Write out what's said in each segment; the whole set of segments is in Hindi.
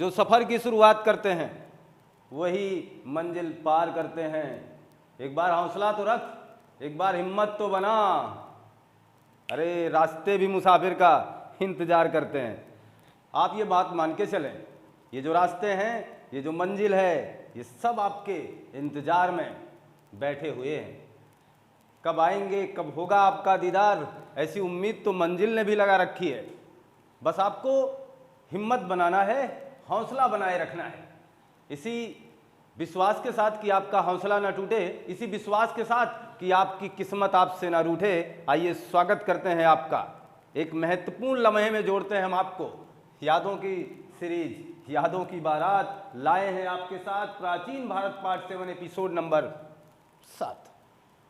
जो सफ़र की शुरुआत करते हैं वही मंजिल पार करते हैं। एक बार हौसला तो रख, एक बार हिम्मत तो बना। अरे रास्ते भी मुसाफिर का इंतज़ार करते हैं। आप ये बात मान के चलें, ये जो रास्ते हैं, ये जो मंजिल है, ये सब आपके इंतज़ार में बैठे हुए हैं। कब आएंगे, कब होगा आपका दीदार, ऐसी उम्मीद तो मंजिल ने भी लगा रखी है। बस आपको हिम्मत बनाना है, हौसला बनाए रखना है। इसी विश्वास के साथ कि आपका हौसला ना टूटे, इसी विश्वास के साथ कि आपकी किस्मत आपसे ना रूठे, आइए स्वागत करते हैं आपका। एक महत्वपूर्ण लम्हे में जोड़ते हैं हम आपको। यादों की सीरीज, यादों की बारात लाए हैं आपके साथ प्राचीन भारत पार्ट 7 एपिसोड नंबर 7।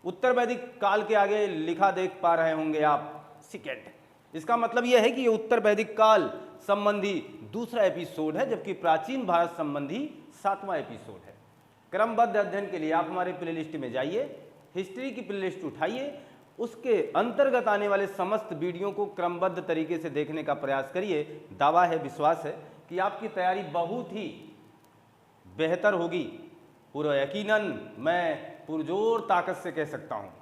उत्तर वैदिक काल के आगे लिखा देख पा रहे होंगे आप सेकेंड। इसका मतलब यह है कि ये उत्तर वैदिक काल संबंधी दूसरा एपिसोड है, जबकि प्राचीन भारत संबंधी 7वां एपिसोड है। क्रमबद्ध अध्ययन के लिए आप हमारे प्लेलिस्ट में जाइए, हिस्ट्री की प्लेलिस्ट उठाइए, उसके अंतर्गत आने वाले समस्त वीडियो को क्रमबद्ध तरीके से देखने का प्रयास करिए। दावा है, विश्वास है कि आपकी तैयारी बहुत ही बेहतर होगी। पूरा यकीनन मैं पुरजोर ताकत से कह सकता हूँ।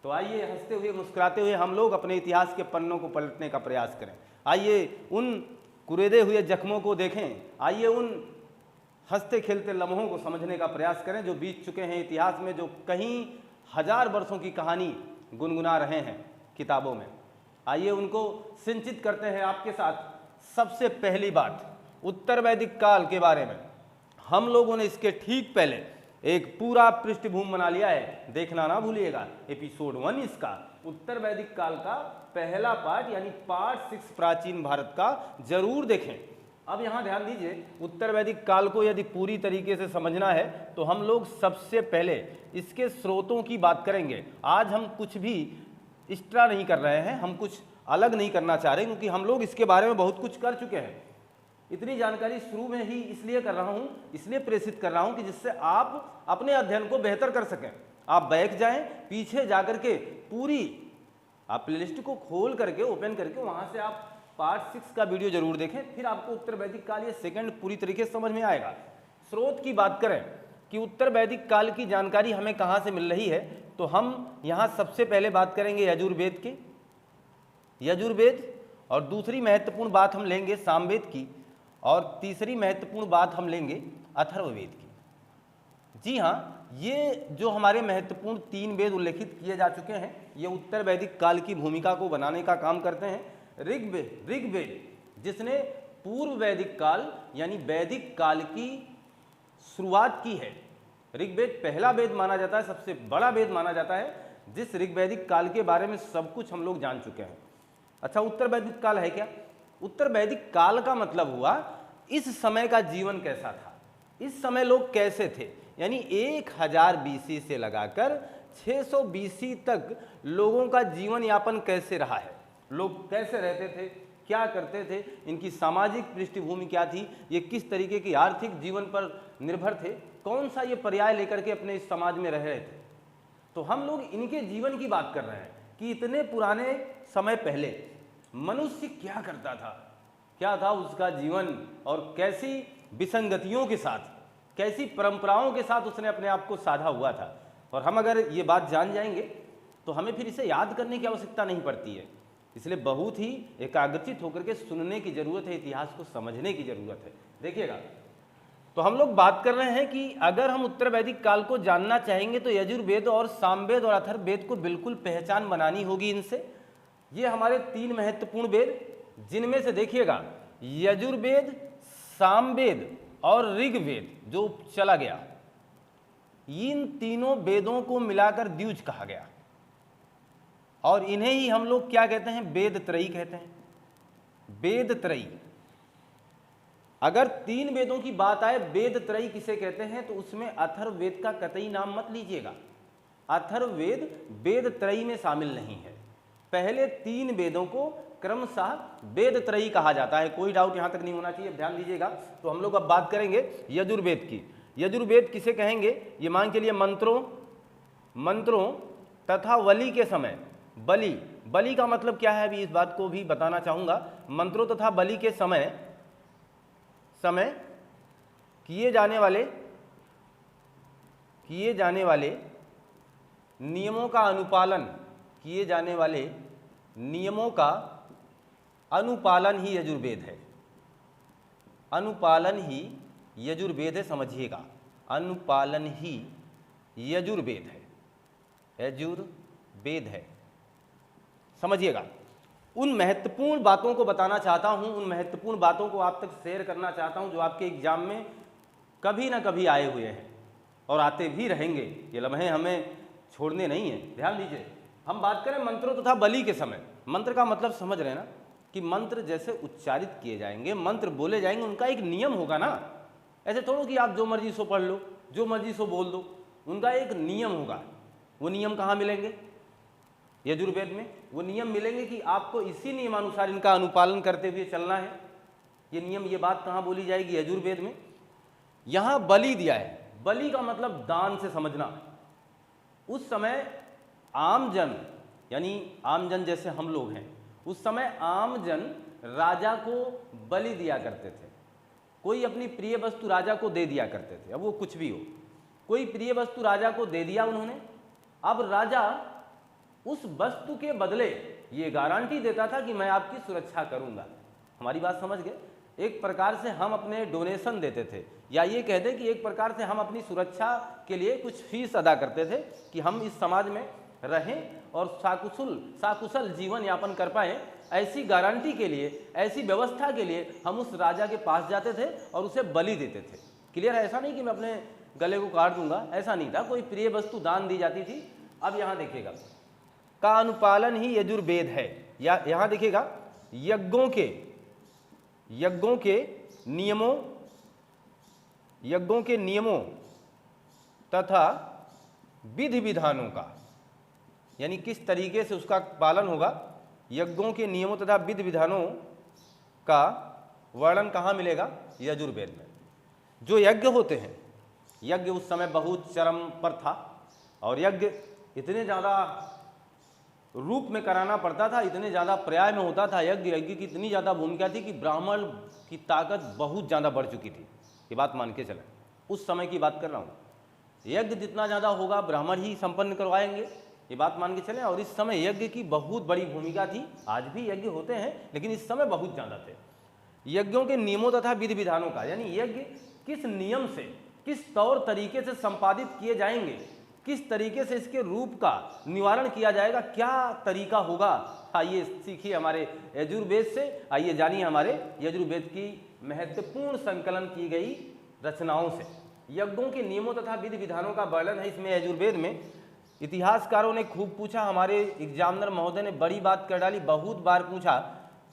तो आइए हंसते हुए मुस्कुराते हुए हम लोग अपने इतिहास के पन्नों को पलटने का प्रयास करें। आइए उन कुरेदे हुए जख्मों को देखें, आइए उन हंसते खेलते लम्हों को समझने का प्रयास करें जो बीत चुके हैं इतिहास में, जो कहीं हजार वर्षों की कहानी गुनगुना रहे हैं किताबों में। आइए उनको सिंचित करते हैं आपके साथ। सबसे पहली बात, उत्तर वैदिक काल के बारे में हम लोगों ने इसके ठीक पहले एक पूरा पृष्ठभूमि बना लिया है, देखना ना भूलिएगा। एपिसोड 1 इसका उत्तर वैदिक काल का पहला पार्ट यानी पार्ट 6 प्राचीन भारत का जरूर देखें। अब यहाँ ध्यान दीजिए, उत्तर वैदिक काल को यदि पूरी तरीके से समझना है तो हम लोग सबसे पहले इसके स्रोतों की बात करेंगे। आज हम कुछ भी एक्स्ट्रा नहीं कर रहे हैं, हम कुछ अलग नहीं करना चाह रहे, क्योंकि हम लोग इसके बारे में बहुत कुछ कर चुके हैं। इतनी जानकारी शुरू में ही इसलिए कर रहा हूँ, इसलिए प्रेषित कर रहा हूँ कि जिससे आप अपने अध्ययन को बेहतर कर सकें। आप बैठ जाएं, पीछे जाकर के पूरी आप प्लेलिस्ट को खोल करके ओपन करके वहाँ से आप पार्ट 6 का वीडियो जरूर देखें, फिर आपको उत्तर वैदिक काल ये सेकंड पूरी तरीके से समझ में आएगा। स्रोत की बात करें कि उत्तर वैदिक काल की जानकारी हमें कहाँ से मिल रही है, तो हम यहाँ सबसे पहले बात करेंगे यजुर्वेद की, यजुर्वेद, और दूसरी महत्वपूर्ण बात हम लेंगे सामवेद की, और तीसरी महत्वपूर्ण बात हम लेंगे अथर्ववेद की। जी हाँ, ये जो हमारे महत्वपूर्ण 3 वेद उल्लेखित किए जा चुके हैं, ये उत्तर वैदिक काल की भूमिका को बनाने का काम करते हैं। ऋग्वेद जिसने पूर्व वैदिक काल यानी वैदिक काल की शुरुआत की है। ऋग्वेद पहला वेद माना जाता है, सबसे बड़ा वेद माना जाता है, जिस ऋग्वैदिक काल के बारे में सब कुछ हम लोग जान चुके हैं। अच्छा, उत्तर वैदिक काल है क्या? उत्तर वैदिक काल का मतलब हुआ इस समय का जीवन कैसा था, इस समय लोग कैसे थे, यानी 1000 BC से लगाकर 600 BC तक लोगों का जीवन यापन कैसे रहा है, लोग कैसे रहते थे, क्या करते थे, इनकी सामाजिक पृष्ठभूमि क्या थी, ये किस तरीके की आर्थिक जीवन पर निर्भर थे, कौन सा ये पर्याय लेकर के अपने इस समाज में रह रहे थे। तो हम लोग इनके जीवन की बात कर रहे हैं कि इतने पुराने समय पहले मनुष्य क्या करता था, क्या था उसका जीवन, और कैसी विसंगतियों के साथ, कैसी परंपराओं के साथ उसने अपने आप को साधा हुआ था। और हम अगर ये बात जान जाएंगे तो हमें फिर इसे याद करने की आवश्यकता नहीं पड़ती है, इसलिए बहुत ही एकाग्रचित होकर के सुनने की जरूरत है, इतिहास को समझने की जरूरत है। देखिएगा, तो हम लोग बात कर रहे हैं कि अगर हम उत्तर वैदिक काल को जानना चाहेंगे तो यजुर्वेद और सामवेद और अथर्ववेद को बिल्कुल पहचान बनानी होगी इनसे। ये हमारे 3 महत्वपूर्ण वेद, जिनमें से देखिएगा यजुर्वेद, सामवेद और ऋग्वेद जो चला गया, इन तीनों वेदों को मिलाकर द्विज कहा गया, और इन्हें ही हम लोग क्या कहते हैं, वेद त्रयी कहते हैं। वेद त्रयी, अगर 3 वेदों की बात आए वेद त्रयी किसे कहते हैं, तो उसमें अथर्ववेद का कतई नाम मत लीजिएगा। अथर्ववेद वेद त्रयी में शामिल नहीं है। पहले 3 वेदों को क्रमशः वेद त्रयी कहा जाता है, कोई डाउट यहां तक नहीं होना चाहिए, ध्यान दीजिएगा। तो हम लोग अब बात करेंगे यजुर्वेद की। यजुर्वेद किसे कहेंगे, ये मान के लिए मंत्रों तथा बलि के समय, बलि का मतलब क्या है, अभी इस बात को भी बताना चाहूंगा। मंत्रों तथा बलि के समय समय किए जाने वाले नियमों का अनुपालन, किए जाने वाले नियमों का अनुपालन ही यजुर्वेद है। अनुपालन ही यजुर्वेद है, समझिएगा, अनुपालन ही यजुर्वेद है, यजुर्वेद है, समझिएगा। उन महत्वपूर्ण बातों को बताना चाहता हूं, उन महत्वपूर्ण बातों को आप तक शेयर करना चाहता हूं जो आपके एग्जाम में कभी ना कभी आए हुए हैं और आते भी रहेंगे। ये लम्हे हमें छोड़ने नहीं है। ध्यान दीजिए, हम बात करें मंत्रों तथा बलि के समय। मंत्र का मतलब समझ रहे हैं ना, कि मंत्र जैसे उच्चारित किए जाएंगे, मंत्र बोले जाएंगे, उनका एक नियम होगा ना। ऐसे थोड़ा कि आप जो मर्जी सो पढ़ लो, जो मर्जी सो बोल दो, उनका एक नियम होगा। वो नियम कहाँ मिलेंगे? यजुर्वेद में। वो नियम मिलेंगे कि आपको इसी नियमानुसार इनका अनुपालन करते हुए चलना है। ये नियम, ये बात कहाँ बोली जाएगी? यजुर्वेद में। यहाँ बलि दिया है। बलि का मतलब दान से समझना। उस समय आमजन, यानी आमजन जैसे हम लोग हैं, उस समय आमजन राजा को बलि दिया करते थे। कोई अपनी प्रिय वस्तु राजा को दे दिया करते थे। अब वो कुछ भी हो, कोई प्रिय वस्तु राजा को दे दिया उन्होंने। अब राजा उस वस्तु के बदले ये गारंटी देता था कि मैं आपकी सुरक्षा करूंगा। हमारी बात समझ गए? एक प्रकार से हम अपने डोनेशन देते थे, या ये कह दें कि एक प्रकार से हम अपनी सुरक्षा के लिए कुछ फीस अदा करते थे कि हम इस समाज में रहें और साकुशल जीवन यापन कर पाएं। ऐसी गारंटी के लिए, ऐसी व्यवस्था के लिए हम उस राजा के पास जाते थे और उसे बलि देते थे। क्लियर है? ऐसा नहीं कि मैं अपने गले को काट दूंगा, ऐसा नहीं था। कोई प्रिय वस्तु दान दी जाती थी। अब यहाँ देखिएगा, का अनुपालन ही यजुर्वेद है। या यहाँ देखिएगा, यज्ञों के नियमों तथा विधि विधानों का, यानी किस तरीके से उसका पालन होगा। यज्ञों के नियमों तथा विधि विधानों का वर्णन कहाँ मिलेगा? यजुर्वेद में। जो यज्ञ होते हैं, यज्ञ उस समय बहुत चरम पर था और यज्ञ इतने ज़्यादा रूप में कराना पड़ता था, इतने ज़्यादा पर्याय में होता था। यज्ञ की इतनी ज़्यादा भूमिका थी कि ब्राह्मण की ताकत बहुत ज़्यादा बढ़ चुकी थी। ये बात मान के चलें, उस समय की बात कर रहा हूँ। यज्ञ जितना ज़्यादा होगा ब्राह्मण ही संपन्न करवाएंगे, ये बात मान के चलें। और इस समय यज्ञ की बहुत बड़ी भूमिका थी। आज भी यज्ञ होते हैं, लेकिन इस समय बहुत ज़्यादा थे। यज्ञों के नियमों तथा विधि विधानों का, यानी यज्ञ किस नियम से, किस तौर तरीके से संपादित किए जाएंगे, किस तरीके से इसके रूप का निवारण किया जाएगा, क्या तरीका होगा। आइए सीखिए हमारे यजुर्वेद से, आइए जानिए हमारे यजुर्वेद की महत्वपूर्ण संकलन की गई रचनाओं से। यज्ञों के नियमों तथा विधि विधानों का वर्णन है इसमें यजुर्वेद में। इतिहासकारों ने खूब पूछा, हमारे एग्जामिनर महोदय ने बड़ी बात कर डाली, बहुत बार पूछा,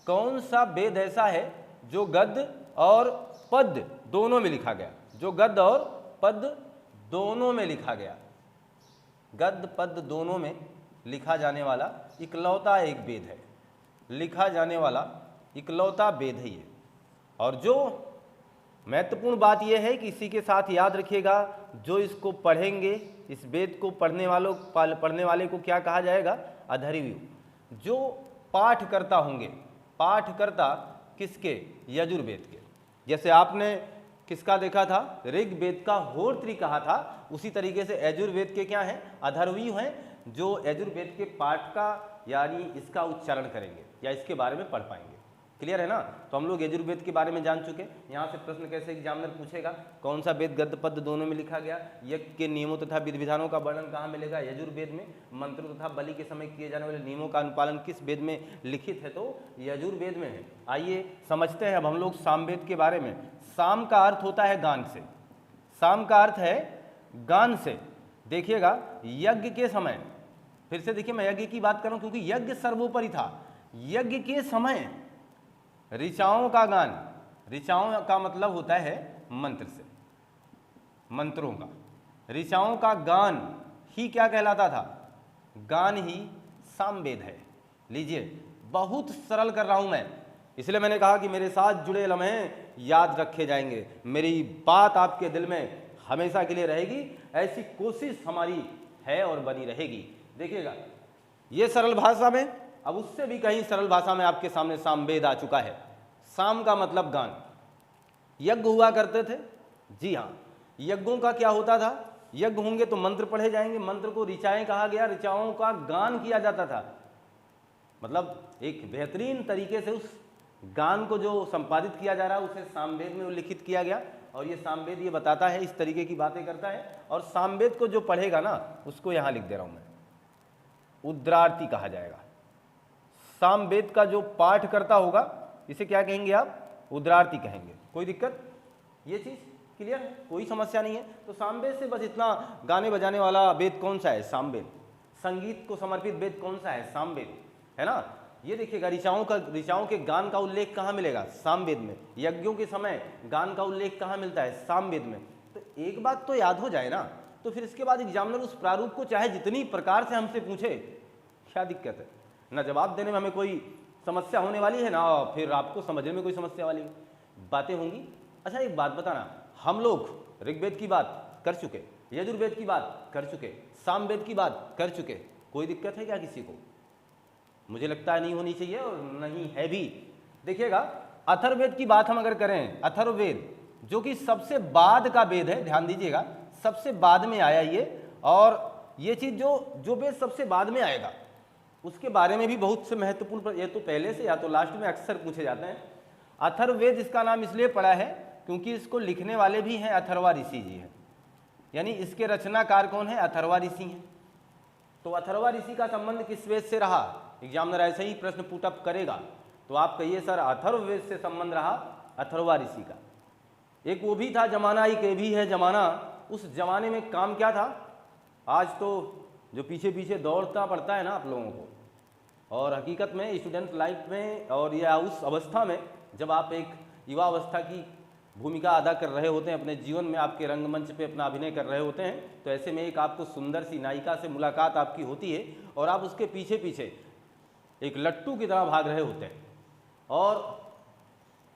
कौन सा वेद ऐसा है जो गद्य और पद्य दोनों में लिखा गया? जो गद्य और पद्य दोनों में लिखा गया, गद्य पद्य दोनों में लिखा जाने वाला इकलौता एक वेद है। लिखा जाने वाला इकलौता वेद है ये। और जो महत्वपूर्ण बात यह है कि इसी के साथ याद रखिएगा, जो इसको पढ़ेंगे, इस वेद को पढ़ने वाले को क्या कहा जाएगा? अधर्वी। जो पाठ करता होंगे, पाठकर्ता किसके? यजुर्वेद के। जैसे आपने किसका देखा था? ऋग्वेद का होर्त्री कहा था, उसी तरीके से यजुर्वेद के क्या हैं? अधर्वी हैं, जो यजुर्वेद के पाठ का यानी इसका उच्चारण करेंगे या इसके बारे में पढ़ पाएंगे। क्लियर है ना? तो हम लोग यजुर्वेद के बारे में जान चुके। यहाँ से प्रश्न कैसे एग्जामिनर पूछेगा, कौन सा वेद गद्य पद्य दोनों में लिखा गया? यज्ञ के नियमों तथा विधि विधानों का वर्णन कहाँ मिलेगा? यजुर्वेद में। मंत्रों तथा बलि के समय किए जाने वाले नियमों का अनुपालन किस वेद में लिखित है? तो यजुर्वेद में है। आइए समझते हैं अब हम लोग सामवेद के बारे में। साम का अर्थ होता है गान से। साम का अर्थ है गान से। देखिएगा, यज्ञ के समय, फिर से देखिए, मैं यज्ञ की बात कर रहा हूं क्योंकि यज्ञ सर्वोपरि था। यज्ञ के समय ऋचाओं का गान, ऋचाओं का मतलब होता है मंत्र से, मंत्रों का। ऋचाओं का गान ही क्या कहलाता था? गान ही सामवेद है। लीजिए, बहुत सरल कर रहा हूं मैं, इसलिए मैंने कहा कि मेरे साथ जुड़े लम्हे याद रखे जाएंगे, मेरी बात आपके दिल में हमेशा के लिए रहेगी, ऐसी कोशिश हमारी है और बनी रहेगी। देखिएगा, ये सरल भाषा में, अब उससे भी कहीं सरल भाषा में आपके सामने सामवेद आ चुका है। साम का मतलब गान। यज्ञ हुआ करते थे। जी हाँ, यज्ञों का क्या होता था, यज्ञ होंगे तो मंत्र पढ़े जाएंगे, मंत्र को ऋचाएं कहा गया, ऋचाओं का गान किया जाता था। मतलब एक बेहतरीन तरीके से उस गान को जो संपादित किया जा रहा है उसे सामवेद में उल्लिखित किया गया, और ये सामवेद ये बताता है, इस तरीके की बातें करता है। और सामवेद को जो पढ़ेगा ना उसको यहाँ लिख दे रहा हूँ मैं, उद्रार्थी कहा जाएगा। सामवेद का जो पाठ करता होगा इसे क्या कहेंगे आप, उद्रार्थी कहेंगे। कोई दिक्कत, ये चीज़ क्लियर है, कोई समस्या नहीं है। तो सामवेद से बस इतना, गाने बजाने वाला वेद कौन सा है, सामवेद। संगीत को समर्पित वेद कौन सा है, सामवेद, है ना। ये देखिएगा, ऋचाओं के गान का उल्लेख कहाँ मिलेगा, सामवेद में। यज्ञों के समय गान का उल्लेख कहाँ मिलता है, सामवेद में। तो एक बात तो याद हो जाए ना, तो फिर इसके बाद एग्जामिनर उस प्रारूप को चाहे जितनी प्रकार से हमसे पूछे, क्या दिक्कत है, ना जवाब देने में हमें कोई समस्या होने वाली है, ना फिर आपको समझने में कोई समस्या वाली बातें होंगी। अच्छा एक बात बताना, हम लोग ऋग्वेद की बात कर चुके, यजुर्वेद की बात कर चुके, सामवेद की बात कर चुके, कोई दिक्कत है क्या किसी को? मुझे लगता है नहीं होनी चाहिए, और नहीं है भी। देखिएगा, अथर्ववेद की बात हम अगर करें, अथर्ववेद जो कि सबसे बाद का वेद है, ध्यान दीजिएगा, सबसे बाद में आया ये। और ये चीज़ जो वेद सबसे बाद में आएगा उसके बारे में भी बहुत से महत्वपूर्ण, ये तो पहले से या तो लास्ट में अक्सर पूछे जाते हैं। अथर्ववेद इसका नाम इसलिए पड़ा है क्योंकि इसको लिखने वाले भी हैं अथर्वा ऋषि जी हैं, यानी इसके रचनाकार कौन है, अथर्वा ऋषि हैं। तो अथर्वा ऋषि का संबंध किस वेद से रहा, एग्जामिनर ऐसे ही प्रश्न पुटअप करेगा तो आप कहिए सर अथर्ववेद से संबंध रहा अथर्वा ऋषि का। एक वो भी था जमाना, एक ये भी है जमाना। उस जमाने में काम क्या था, आज तो जो पीछे पीछे दौड़ना पड़ता है ना आप लोगों को, और हकीकत में स्टूडेंट लाइफ में और या उस अवस्था में जब आप एक युवा अवस्था की भूमिका अदा कर रहे होते हैं अपने जीवन में, आपके रंगमंच पे अपना अभिनय कर रहे होते हैं, तो ऐसे में एक आपको सुंदर सी नायिका से मुलाकात आपकी होती है और आप उसके पीछे पीछे एक लट्टू की तरह भाग रहे होते हैं, और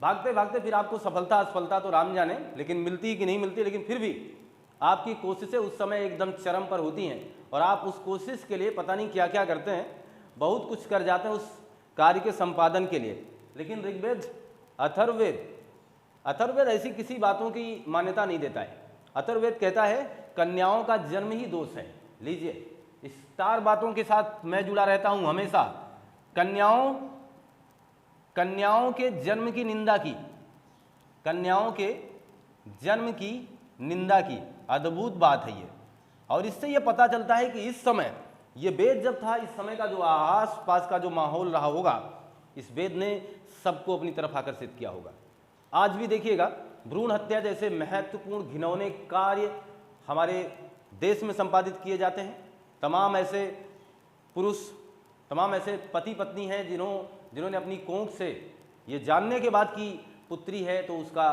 भागते भागते फिर आपको सफलता असफलता तो राम जाने, लेकिन मिलती कि नहीं मिलती, लेकिन फिर भी आपकी कोशिशें उस समय एकदम चरम पर होती हैं, और आप उस कोशिश के लिए पता नहीं क्या क्या करते हैं, बहुत कुछ कर जाते हैं उस कार्य के संपादन के लिए। लेकिन ऋग्वेद, अथर्ववेद ऐसी किसी बातों की मान्यता नहीं देता है। अथर्ववेद कहता है कन्याओं का जन्म ही दोष है। लीजिए, इस 4 बातों के साथ मैं जुड़ा रहता हूं हमेशा। कन्याओं के जन्म की निंदा की, कन्याओं के जन्म की निंदा की, अद्भुत बात है ये। और इससे ये पता चलता है कि इस समय ये वेद जब था, इस समय का जो आस पास का जो माहौल रहा होगा, इस वेद ने सबको अपनी तरफ आकर्षित किया होगा। आज भी देखिएगा, भ्रूण हत्या जैसे महत्वपूर्ण घिनौने कार्य हमारे देश में संपादित किए जाते हैं। तमाम ऐसे पुरुष, तमाम ऐसे पति पत्नी हैं जिन्होंने अपनी कोख से ये जानने के बाद कि पुत्री है तो उसका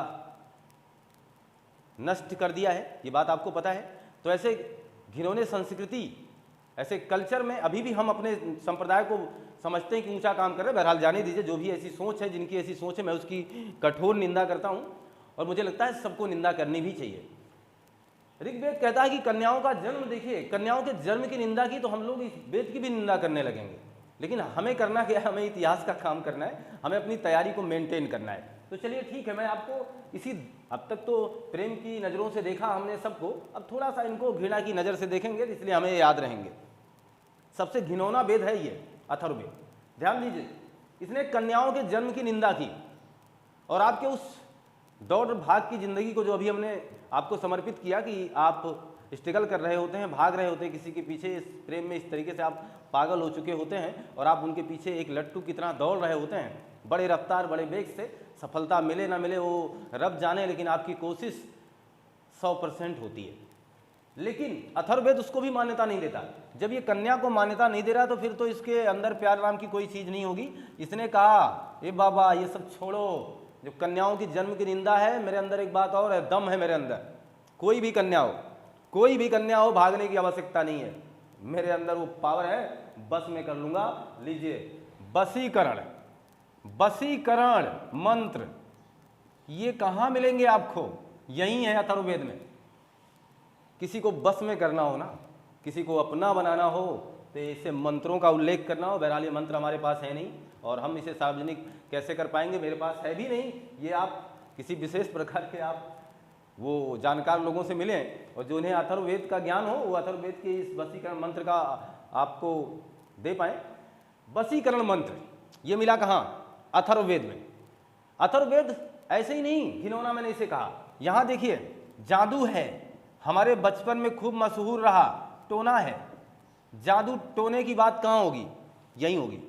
नष्ट कर दिया है, ये बात आपको पता है। तो ऐसे घिनौने संस्कृति, ऐसे कल्चर में अभी भी हम अपने संप्रदाय को समझते हैं कि ऊंचा काम कर रहे हैं। बहरहाल जाने दीजिए, जो भी ऐसी सोच है, जिनकी ऐसी सोच है, मैं उसकी कठोर निंदा करता हूं, और मुझे लगता है सबको निंदा करनी भी चाहिए। ऋग्वेद कहता है कि कन्याओं का जन्म, देखिए कन्याओं के जन्म की निंदा की तो हम लोग इस वेद की भी निंदा करने लगेंगे, लेकिन हमें करना क्या है, हमें इतिहास का काम करना है, हमें अपनी तैयारी को मेंटेन करना है। तो चलिए ठीक है, मैं आपको इसी, अब तक तो प्रेम की नज़रों से देखा हमने सबको, अब थोड़ा सा इनको घृणा की नज़र से देखेंगे, इसलिए हमें याद रहेंगे। सबसे घिनौना वेद है ये अथर्ववेद, ध्यान दीजिए। इसने कन्याओं के जन्म की निंदा की, और आपके उस दौड़ भाग की जिंदगी को जो अभी हमने आपको समर्पित किया कि आप स्ट्रगल कर रहे होते हैं, भाग रहे होते हैं किसी के पीछे, इस प्रेम में इस तरीके से आप पागल हो चुके होते हैं, और आप उनके पीछे एक लट्टू की तरह दौड़ रहे होते हैं, बड़े रफ्तार बड़े वेग से। सफलता मिले ना मिले वो रब जाने, लेकिन आपकी कोशिश 100% होती है। लेकिन अथर्ववेद उसको भी मान्यता नहीं देता। जब ये कन्या को मान्यता नहीं दे रहा तो फिर तो इसके अंदर प्यार नाम की कोई चीज़ नहीं होगी। इसने कहा, ए बाबा ये सब छोड़ो, जो कन्याओं की जन्म की निंदा है, मेरे अंदर एक बात और है, दम है मेरे अंदर। कोई भी कन्या हो, भागने की आवश्यकता नहीं है, मेरे अंदर वो पावर है, बस मैं कर लूँगा। लीजिए, वशीकरण मंत्र, ये कहाँ मिलेंगे आपको? यही है अथर्ववेद में। किसी को बस में करना हो ना, किसी को अपना बनाना हो, तो ऐसे मंत्रों का उल्लेख करना हो। बहरहाल ये मंत्र हमारे पास है नहीं, और हम इसे सार्वजनिक कैसे कर पाएंगे, मेरे पास है भी नहीं। ये आप किसी विशेष प्रकार के आप वो जानकार लोगों से मिलें और जो उन्हें अथर्ववेद का ज्ञान हो वो अथर्ववेद के इस वशीकरण मंत्र का आपको दे पाए। वशीकरण मंत्र ये मिला कहाँ? अथर्ववेद में। अथर्ववेद ऐसे ही नहीं घिनौना मैंने इसे कहा, यहाँ देखिए जादू है, हमारे बचपन में खूब मशहूर रहा, टोना है। जादू टोने की बात कहाँ होगी? यहीं होगी।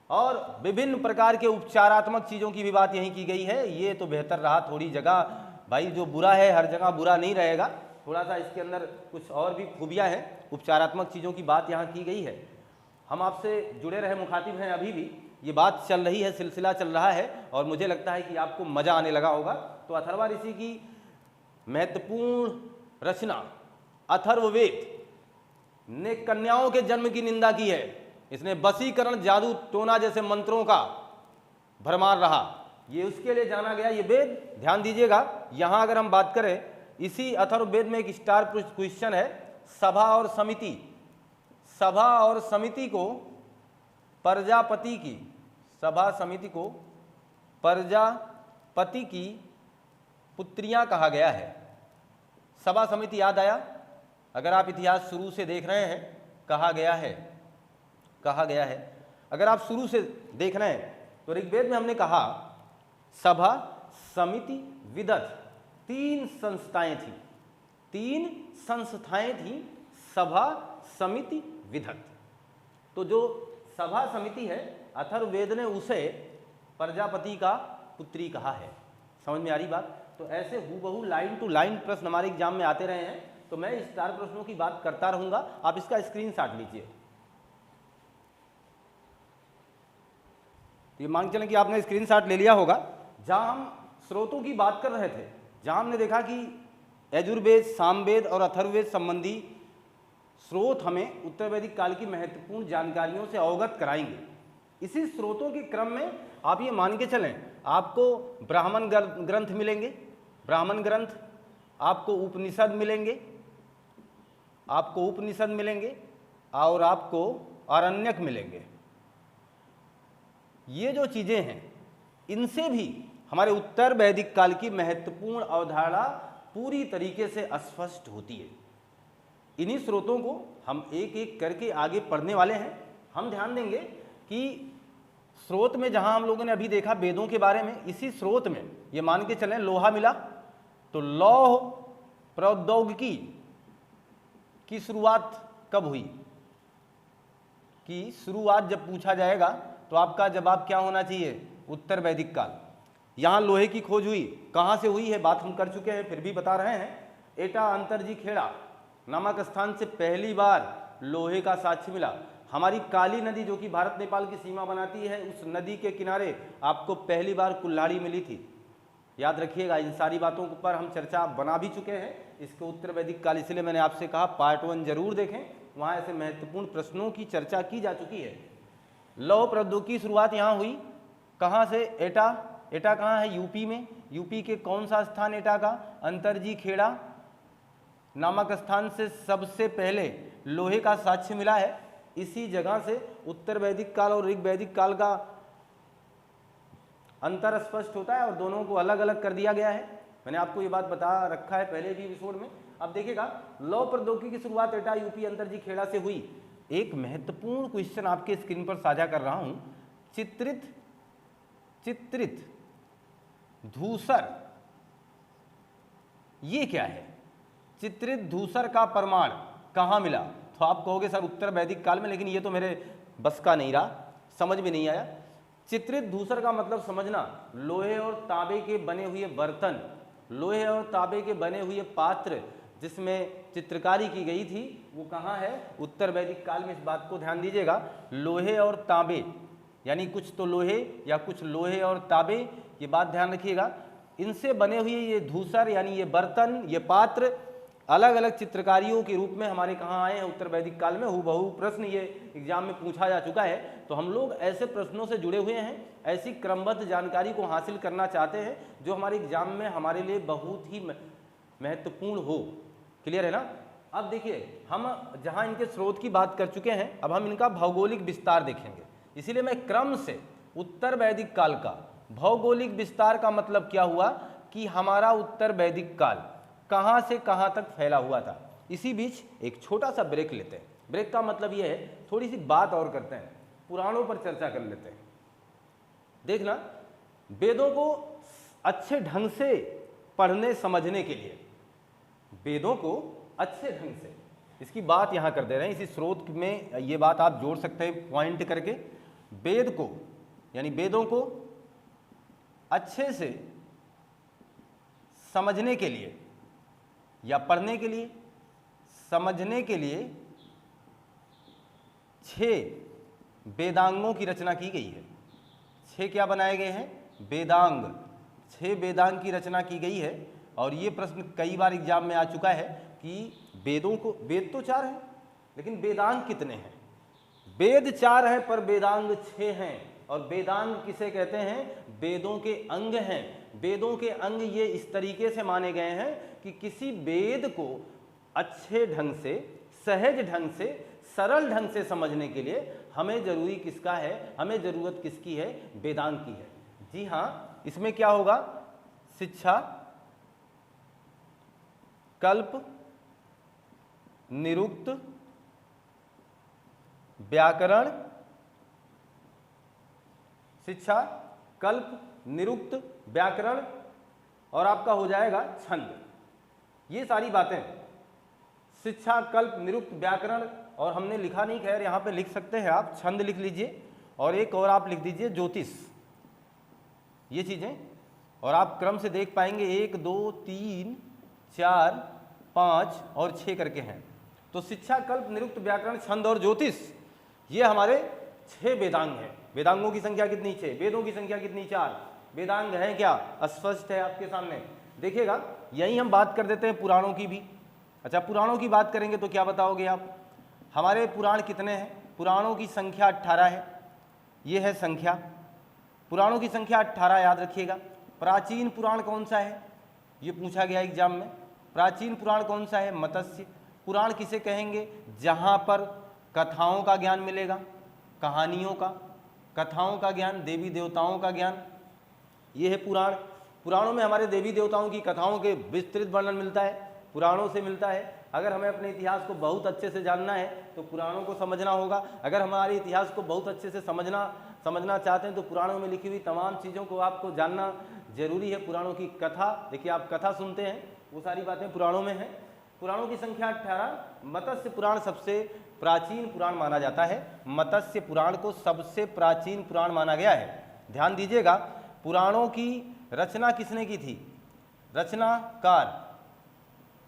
और विभिन्न प्रकार के उपचारात्मक चीज़ों की भी बात यहीं की गई है। ये तो बेहतर रहा थोड़ी जगह, भाई जो बुरा है हर जगह बुरा नहीं रहेगा, थोड़ा सा इसके अंदर कुछ और भी खूबियाँ हैं, उपचारात्मक चीज़ों की बात यहाँ की गई है। हम आपसे जुड़े रहे मुखातिब हैं, अभी भी ये बात चल रही है, सिलसिला चल रहा है और मुझे लगता है कि आपको मज़ा आने लगा होगा। तो अथर्वा ऋषि की महत्वपूर्ण रचना अथर्ववेद ने कन्याओं के जन्म की निंदा की है। इसने वशीकरण, जादू टोना जैसे मंत्रों का भरमार रहा, ये उसके लिए जाना गया ये वेद। ध्यान दीजिएगा, यहाँ अगर हम बात करें इसी अथर्ववेद में एक स्टार क्वेश्चन है, सभा और समिति। सभा और समिति को प्रजापति की, सभा समिति को प्रजापति की पुत्रियां कहा गया है। सभा समिति याद आया? अगर आप इतिहास शुरू से देख रहे हैं, कहा गया है, कहा गया है। अगर आप शुरू से देख रहे हैं तो ऋग्वेद में हमने कहा सभा, समिति, विदत, तीन संस्थाएं थी, तीन संस्थाएं थी, सभा, समिति, विदत। तो जो सभा समिति है अथर्ववेद ने उसे प्रजापति का पुत्री कहा है। समझ में आ रही बात? तो ऐसे हूबहू लाइन टू लाइन प्रश्न हमारे एग्जाम में आते रहे हैं, तो मैं इस 4 प्रश्नों की बात करता रहूंगा, आप इसका स्क्रीनशॉट लीजिए। ये मान के चलें कि आपने स्क्रीनशॉट ले लिया होगा। जहां हम स्रोतों की बात कर रहे थे, जहां हमने देखा कि यजुर्वेद, सामवेद और अथर्ववेद संबंधी स्रोत हमें उत्तर वैदिक काल की महत्वपूर्ण जानकारियों से अवगत कराएंगे। इसी स्रोतों के क्रम में आप ये मान के चलें, आपको ब्राह्मण ग्रंथ मिलेंगे, ब्राह्मण ग्रंथ, आपको उपनिषद मिलेंगे, आपको उपनिषद मिलेंगे और आपको आरण्यक मिलेंगे। ये जो चीज़ें हैं इनसे भी हमारे उत्तर वैदिक काल की महत्वपूर्ण अवधारणा पूरी तरीके से स्पष्ट होती है। इन्हीं स्रोतों को हम एक एक करके आगे पढ़ने वाले हैं। हम ध्यान देंगे कि स्रोत में जहां हम लोगों ने अभी देखा वेदों के बारे में, इसी स्रोत में ये मान के चलें लोहा मिला, तो लौह प्रौद्योगिकी की शुरुआत कब हुई? कि शुरुआत जब पूछा जाएगा तो आपका जवाब क्या होना चाहिए? उत्तर वैदिक काल। यहाँ लोहे की खोज हुई, कहाँ से हुई है बात हम कर चुके हैं, फिर भी बता रहे हैं। एटा अंतरजी खेड़ा नामक स्थान से पहली बार लोहे का साक्ष्य मिला। हमारी काली नदी जो कि भारत नेपाल की सीमा बनाती है, उस नदी के किनारे आपको पहली बार कुल्हाड़ी मिली थी। याद रखिएगा, इन सारी बातों पर हम चर्चा बना भी चुके हैं। इसके उत्तर वैदिक काल, इसलिए मैंने आपसे कहा पार्ट 1 जरूर देखें, वहाँ ऐसे महत्वपूर्ण प्रश्नों की चर्चा की जा चुकी है। लौह प्रौद्योगिकी की शुरुआत यहाँ हुई, कहाँ से? एटा। एटा कहाँ है? यूपी में। यूपी के कौन सा स्थान एटा का? अंतरजी खेड़ा नामक स्थान से सबसे पहले लोहे का साक्ष्य मिला है। इसी जगह से उत्तर वैदिक काल और ऋग वैदिक काल का अंतर स्पष्ट होता है और दोनों को अलग अलग कर दिया गया है। मैंने आपको ये बात बता रखा है पहले भी एपिसोड में। अब देखिएगा, लौह प्रौद्योगिकी की शुरुआत एटा यूपी अंतरजी खेड़ा से हुई। एक महत्वपूर्ण क्वेश्चन आपके स्क्रीन पर साझा कर रहा हूं। चित्रित धूसर, ये क्या है? चित्रित धूसर का प्रमाण कहाँ मिला? तो आप कहोगे सर उत्तर वैदिक काल में, लेकिन ये तो मेरे बस का नहीं रहा, समझ में नहीं आया। चित्रित धूसर का मतलब समझना, लोहे और तांबे के बने हुए बर्तन, लोहे और तांबे के बने हुए पात्र जिसमें चित्रकारी की गई थी, वो कहाँ है? उत्तर वैदिक काल में। इस बात को ध्यान दीजिएगा, लोहे और तांबे, यानी कुछ तो लोहे या कुछ लोहे और तांबे, ये बात ध्यान रखिएगा। इनसे बने हुए ये धूसर यानी ये बर्तन, ये पात्र अलग अलग चित्रकारियों के रूप में हमारे कहाँ आए हैं? उत्तर वैदिक काल में। हूबहू प्रश्न ये एग्जाम में पूछा जा चुका है। तो हम लोग ऐसे प्रश्नों से जुड़े हुए हैं, ऐसी क्रमबद्ध जानकारी को हासिल करना चाहते हैं जो हमारे एग्जाम में हमारे लिए बहुत ही महत्वपूर्ण हो। क्लियर है ना? अब देखिए, हम जहाँ इनके स्रोत की बात कर चुके हैं, अब हम इनका भौगोलिक विस्तार देखेंगे। इसीलिए मैं क्रम से उत्तर वैदिक काल का भौगोलिक विस्तार का मतलब क्या हुआ कि हमारा उत्तर वैदिक काल कहाँ से कहाँ तक फैला हुआ था। इसी बीच एक छोटा सा ब्रेक लेते हैं। ब्रेक का मतलब ये है थोड़ी सी बात और करते हैं, पुराणों पर चर्चा कर लेते हैं। देखना, वेदों को अच्छे ढंग से पढ़ने समझने के लिए, वेदों को अच्छे ढंग से, इसकी बात यहाँ कर दे रहे हैं, इसी स्रोत में ये बात आप जोड़ सकते हैं पॉइंट करके। वेद को यानी वेदों को अच्छे से समझने के लिए या पढ़ने के लिए, समझने के लिए 6 वेदांगों की रचना की गई है। 6 क्या बनाए गए हैं? वेदांग। 6 वेदांग की रचना की गई है। और ये प्रश्न कई बार एग्जाम में आ चुका है कि वेदों को, वेद तो 4 हैं लेकिन वेदांग कितने हैं? वेद 4 हैं पर वेदांग 6 हैं। और वेदांग किसे कहते हैं? वेदों के अंग हैं। वेदों के अंग ये इस तरीके से माने गए हैं कि किसी वेद को अच्छे ढंग से, सहज ढंग से, सरल ढंग से समझने के लिए हमें जरूरी किसका है? हमें जरूरत किसकी है? वेदांग की है। जी हाँ, इसमें क्या होगा? शिक्षा, कल्प, निरुक्त, व्याकरण, शिक्षा, कल्प, निरुक्त, व्याकरण और आपका हो जाएगा छंद। ये सारी बातें, शिक्षा, कल्प, निरुक्त, व्याकरण, और हमने लिखा नहीं, खैर यहाँ पे लिख सकते हैं आप, छंद लिख लीजिए और एक और आप लिख दीजिए ज्योतिष। ये चीज़ें और आप क्रम से देख पाएंगे 1 2 3 4 5 और 6 करके हैं। तो शिक्षा, कल्प, निरुक्त, व्याकरण, छंद और ज्योतिष, ये हमारे 6 वेदांग हैं। वेदांगों की संख्या कितनी? 6। वेदों की संख्या कितनी? 4। वेदांग है क्या? अस्पष्ट है आपके सामने, देखिएगा। यही हम बात कर देते हैं पुराणों की भी। अच्छा, पुराणों की बात करेंगे तो क्या बताओगे आप? हमारे पुराण कितने हैं? पुराणों की संख्या 18 है। ये है संख्या, पुराणों की संख्या 18 याद रखिएगा। प्राचीन पुराण कौन सा है? ये पूछा गया एग्जाम में। प्राचीन पुराण कौन सा है? मत्स्य पुराण। किसे कहेंगे? जहाँ पर कथाओं का ज्ञान मिलेगा, कहानियों का, कथाओं का ज्ञान, देवी देवताओं का ज्ञान, ये है पुराण। पुराणों में हमारे देवी देवताओं की कथाओं के विस्तृत वर्णन मिलता है, पुराणों से मिलता है। अगर हमें अपने इतिहास को बहुत अच्छे से जानना है तो पुराणों को समझना होगा। अगर हमारे इतिहास को बहुत अच्छे से समझना चाहते हैं तो पुराणों में लिखी हुई तमाम चीज़ों को आपको जानना जरूरी है। पुराणों की कथा, देखिए आप कथा सुनते हैं, वो सारी बातें पुराणों में हैं। पुराणों की संख्या 18। मत्स्य पुराण सबसे प्राचीन पुराण माना जाता है। मत्स्य पुराण को सबसे प्राचीन पुराण माना गया है। ध्यान दीजिएगा, पुराणों की रचना किसने की थी? रचनाकार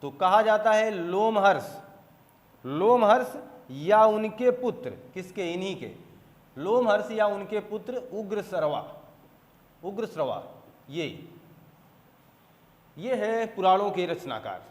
तो कहा जाता है लोमहर्ष। लोमहर्ष या उनके पुत्र, किसके? इन्हीं के, लोमहर्ष या उनके पुत्र उग्रश्रवा। उग्रश्रवा ये है पुराणों के रचनाकार।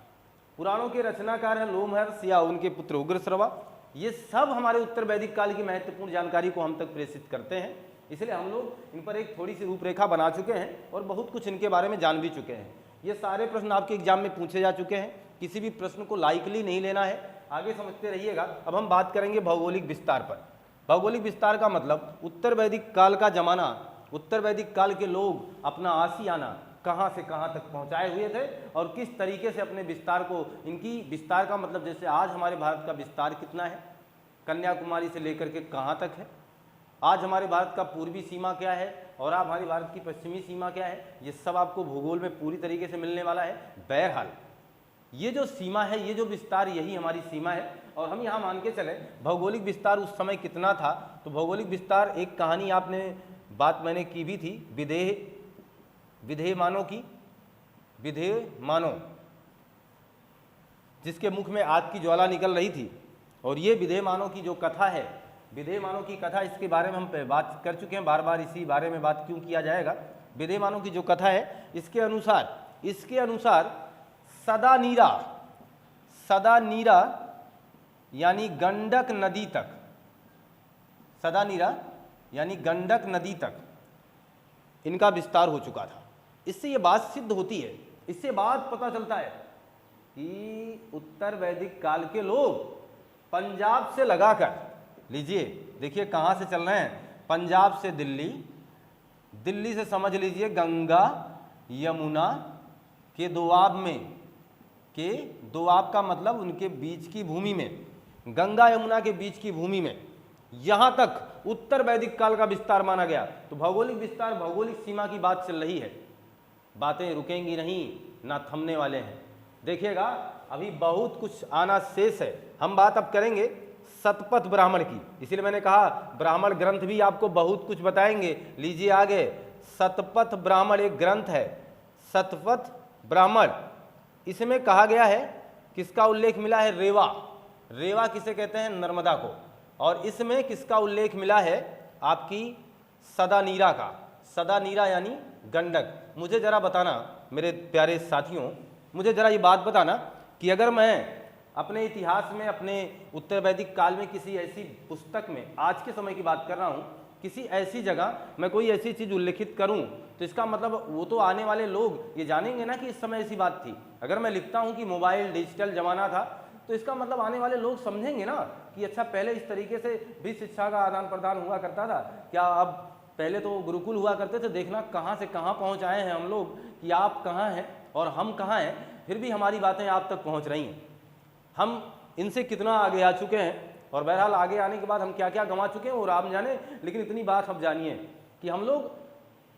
पुराणों के रचनाकार हैं लोमहर्ष या उनके पुत्र उग्रश्रवा। ये सब हमारे उत्तर वैदिक काल की महत्वपूर्ण जानकारी को हम तक प्रेषित करते हैं। इसलिए हम लोग इन पर एक थोड़ी सी रूपरेखा बना चुके हैं और बहुत कुछ इनके बारे में जान भी चुके हैं। ये सारे प्रश्न आपके एग्जाम में पूछे जा चुके हैं, किसी भी प्रश्न को लाइकली नहीं लेना है, आगे समझते रहिएगा। अब हम बात करेंगे भौगोलिक विस्तार पर। भौगोलिक विस्तार का मतलब उत्तर वैदिक काल का जमाना, उत्तर वैदिक काल के लोग अपना आशियाना कहाँ से कहाँ तक पहुँचाए हुए थे और किस तरीके से अपने विस्तार को, इनकी विस्तार का मतलब जैसे आज हमारे भारत का विस्तार कितना है, कन्याकुमारी से लेकर के कहाँ तक है, आज हमारे भारत का पूर्वी सीमा क्या है और आप हमारे भारत की पश्चिमी सीमा क्या है, ये सब आपको भूगोल में पूरी तरीके से मिलने वाला है। बहरहाल ये जो सीमा है, ये जो विस्तार, यही हमारी सीमा है। और हम यहाँ मान के चले भौगोलिक विस्तार उस समय कितना था, तो भौगोलिक विस्तार, एक कहानी आपने, बात मैंने की भी थी, विधेयमानों की, विधेयमानों, जिसके मुख में आग की ज्वाला निकल रही थी। और ये विधेयमानों की जो कथा है, विधेयमानों की कथा, इसके बारे में हम बात कर चुके हैं, बार बार इसी बारे में बात क्यों किया जाएगा। विधेयमानों की जो कथा है, इसके अनुसार सदा नीरा यानी गंडक नदी तक, सदा नीरा यानी गंडक नदी तक इनका विस्तार हो चुका था। इससे ये बात सिद्ध होती है, इससे बात पता चलता है कि उत्तर वैदिक काल के लोग पंजाब से लगाकर, लीजिए देखिए कहाँ से चल रहे हैं, पंजाब से दिल्ली, दिल्ली से समझ लीजिए गंगा, यमुना, के दोआब में, के दोआब का मतलब उनके बीच की भूमि में, गंगा यमुना के बीच की भूमि में, यहां तक उत्तर वैदिक काल का विस्तार माना गया। तो भौगोलिक विस्तार, भौगोलिक सीमा की बात चल रही है, बातें रुकेंगी नहीं, ना थमने वाले हैं। देखिएगा अभी बहुत कुछ आना शेष है। हम बात अब करेंगे शतपथ ब्राह्मण की, इसीलिए मैंने कहा ब्राह्मण ग्रंथ भी आपको बहुत कुछ बताएंगे। लीजिए आगे, शतपथ ब्राह्मण एक ग्रंथ है, शतपथ ब्राह्मण। इसमें कहा गया है, किसका उल्लेख मिला है? रेवा। रेवा किसे कहते हैं? नर्मदा को। और इसमें किसका उल्लेख मिला है? आपकी सदानीरा का। सदानीरा यानी गंडक। मुझे जरा बताना मेरे प्यारे साथियों, मुझे जरा ये बात बताना कि अगर मैं अपने इतिहास में, अपने उत्तर वैदिक काल में किसी ऐसी पुस्तक में, आज के समय की बात कर रहा हूँ, किसी ऐसी जगह मैं कोई ऐसी चीज़ उल्लेखित करूँ, तो इसका मतलब वो तो आने वाले लोग ये जानेंगे ना कि इस समय ऐसी बात थी। अगर मैं लिखता हूँ कि मोबाइल डिजिटल ज़माना था, तो इसका मतलब आने वाले लोग समझेंगे ना कि अच्छा पहले इस तरीके से भी शिक्षा का आदान प्रदान हुआ करता था क्या। अब पहले तो गुरुकुल हुआ करते थे, देखना कहाँ से कहाँ पहुँच आए हैं हम लोग, कि आप कहाँ हैं और हम कहाँ हैं, फिर भी हमारी बातें आप तक पहुँच रही हैं। हम इनसे कितना आगे आ चुके हैं, और बहरहाल आगे आने के बाद हम क्या क्या गंवा चुके हैं और आप जाने। लेकिन इतनी बात हम जानिए कि हम लोग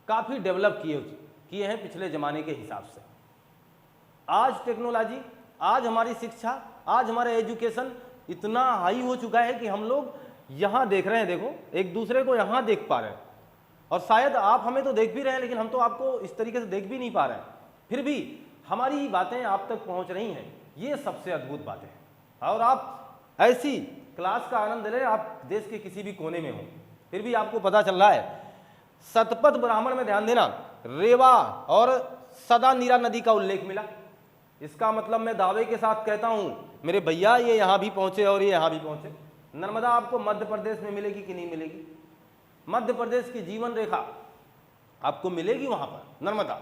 काफ़ी डेवलप किए हैं पिछले ज़माने के हिसाब से। आज टेक्नोलॉजी, आज हमारी शिक्षा, आज हमारा एजुकेशन इतना हाई हो चुका है कि हम लोग यहाँ देख रहे हैं, देखो एक दूसरे को यहाँ देख पा रहे हैं, और शायद आप हमें तो देख भी रहे हैं, लेकिन हम तो आपको इस तरीके से देख भी नहीं पा रहे हैं, फिर भी हमारी बातें आप तक पहुँच रही हैं। ये सबसे अद्भुत बात है। और आप ऐसी क्लास का आनंद ले, आप देश के किसी भी कोने में हो, फिर भी आपको पता चल रहा है। शतपथ ब्राह्मण में ध्यान देना, रेवा और सदानीरा नदी का उल्लेख मिला। इसका मतलब मैं दावे के साथ कहता हूं मेरे भैया, ये यहां भी पहुंचे और ये यहां भी पहुंचे। नर्मदा आपको मध्य प्रदेश में मिलेगी कि नहीं मिलेगी? मध्य प्रदेश की जीवन रेखा आपको मिलेगी वहां पर, नर्मदा।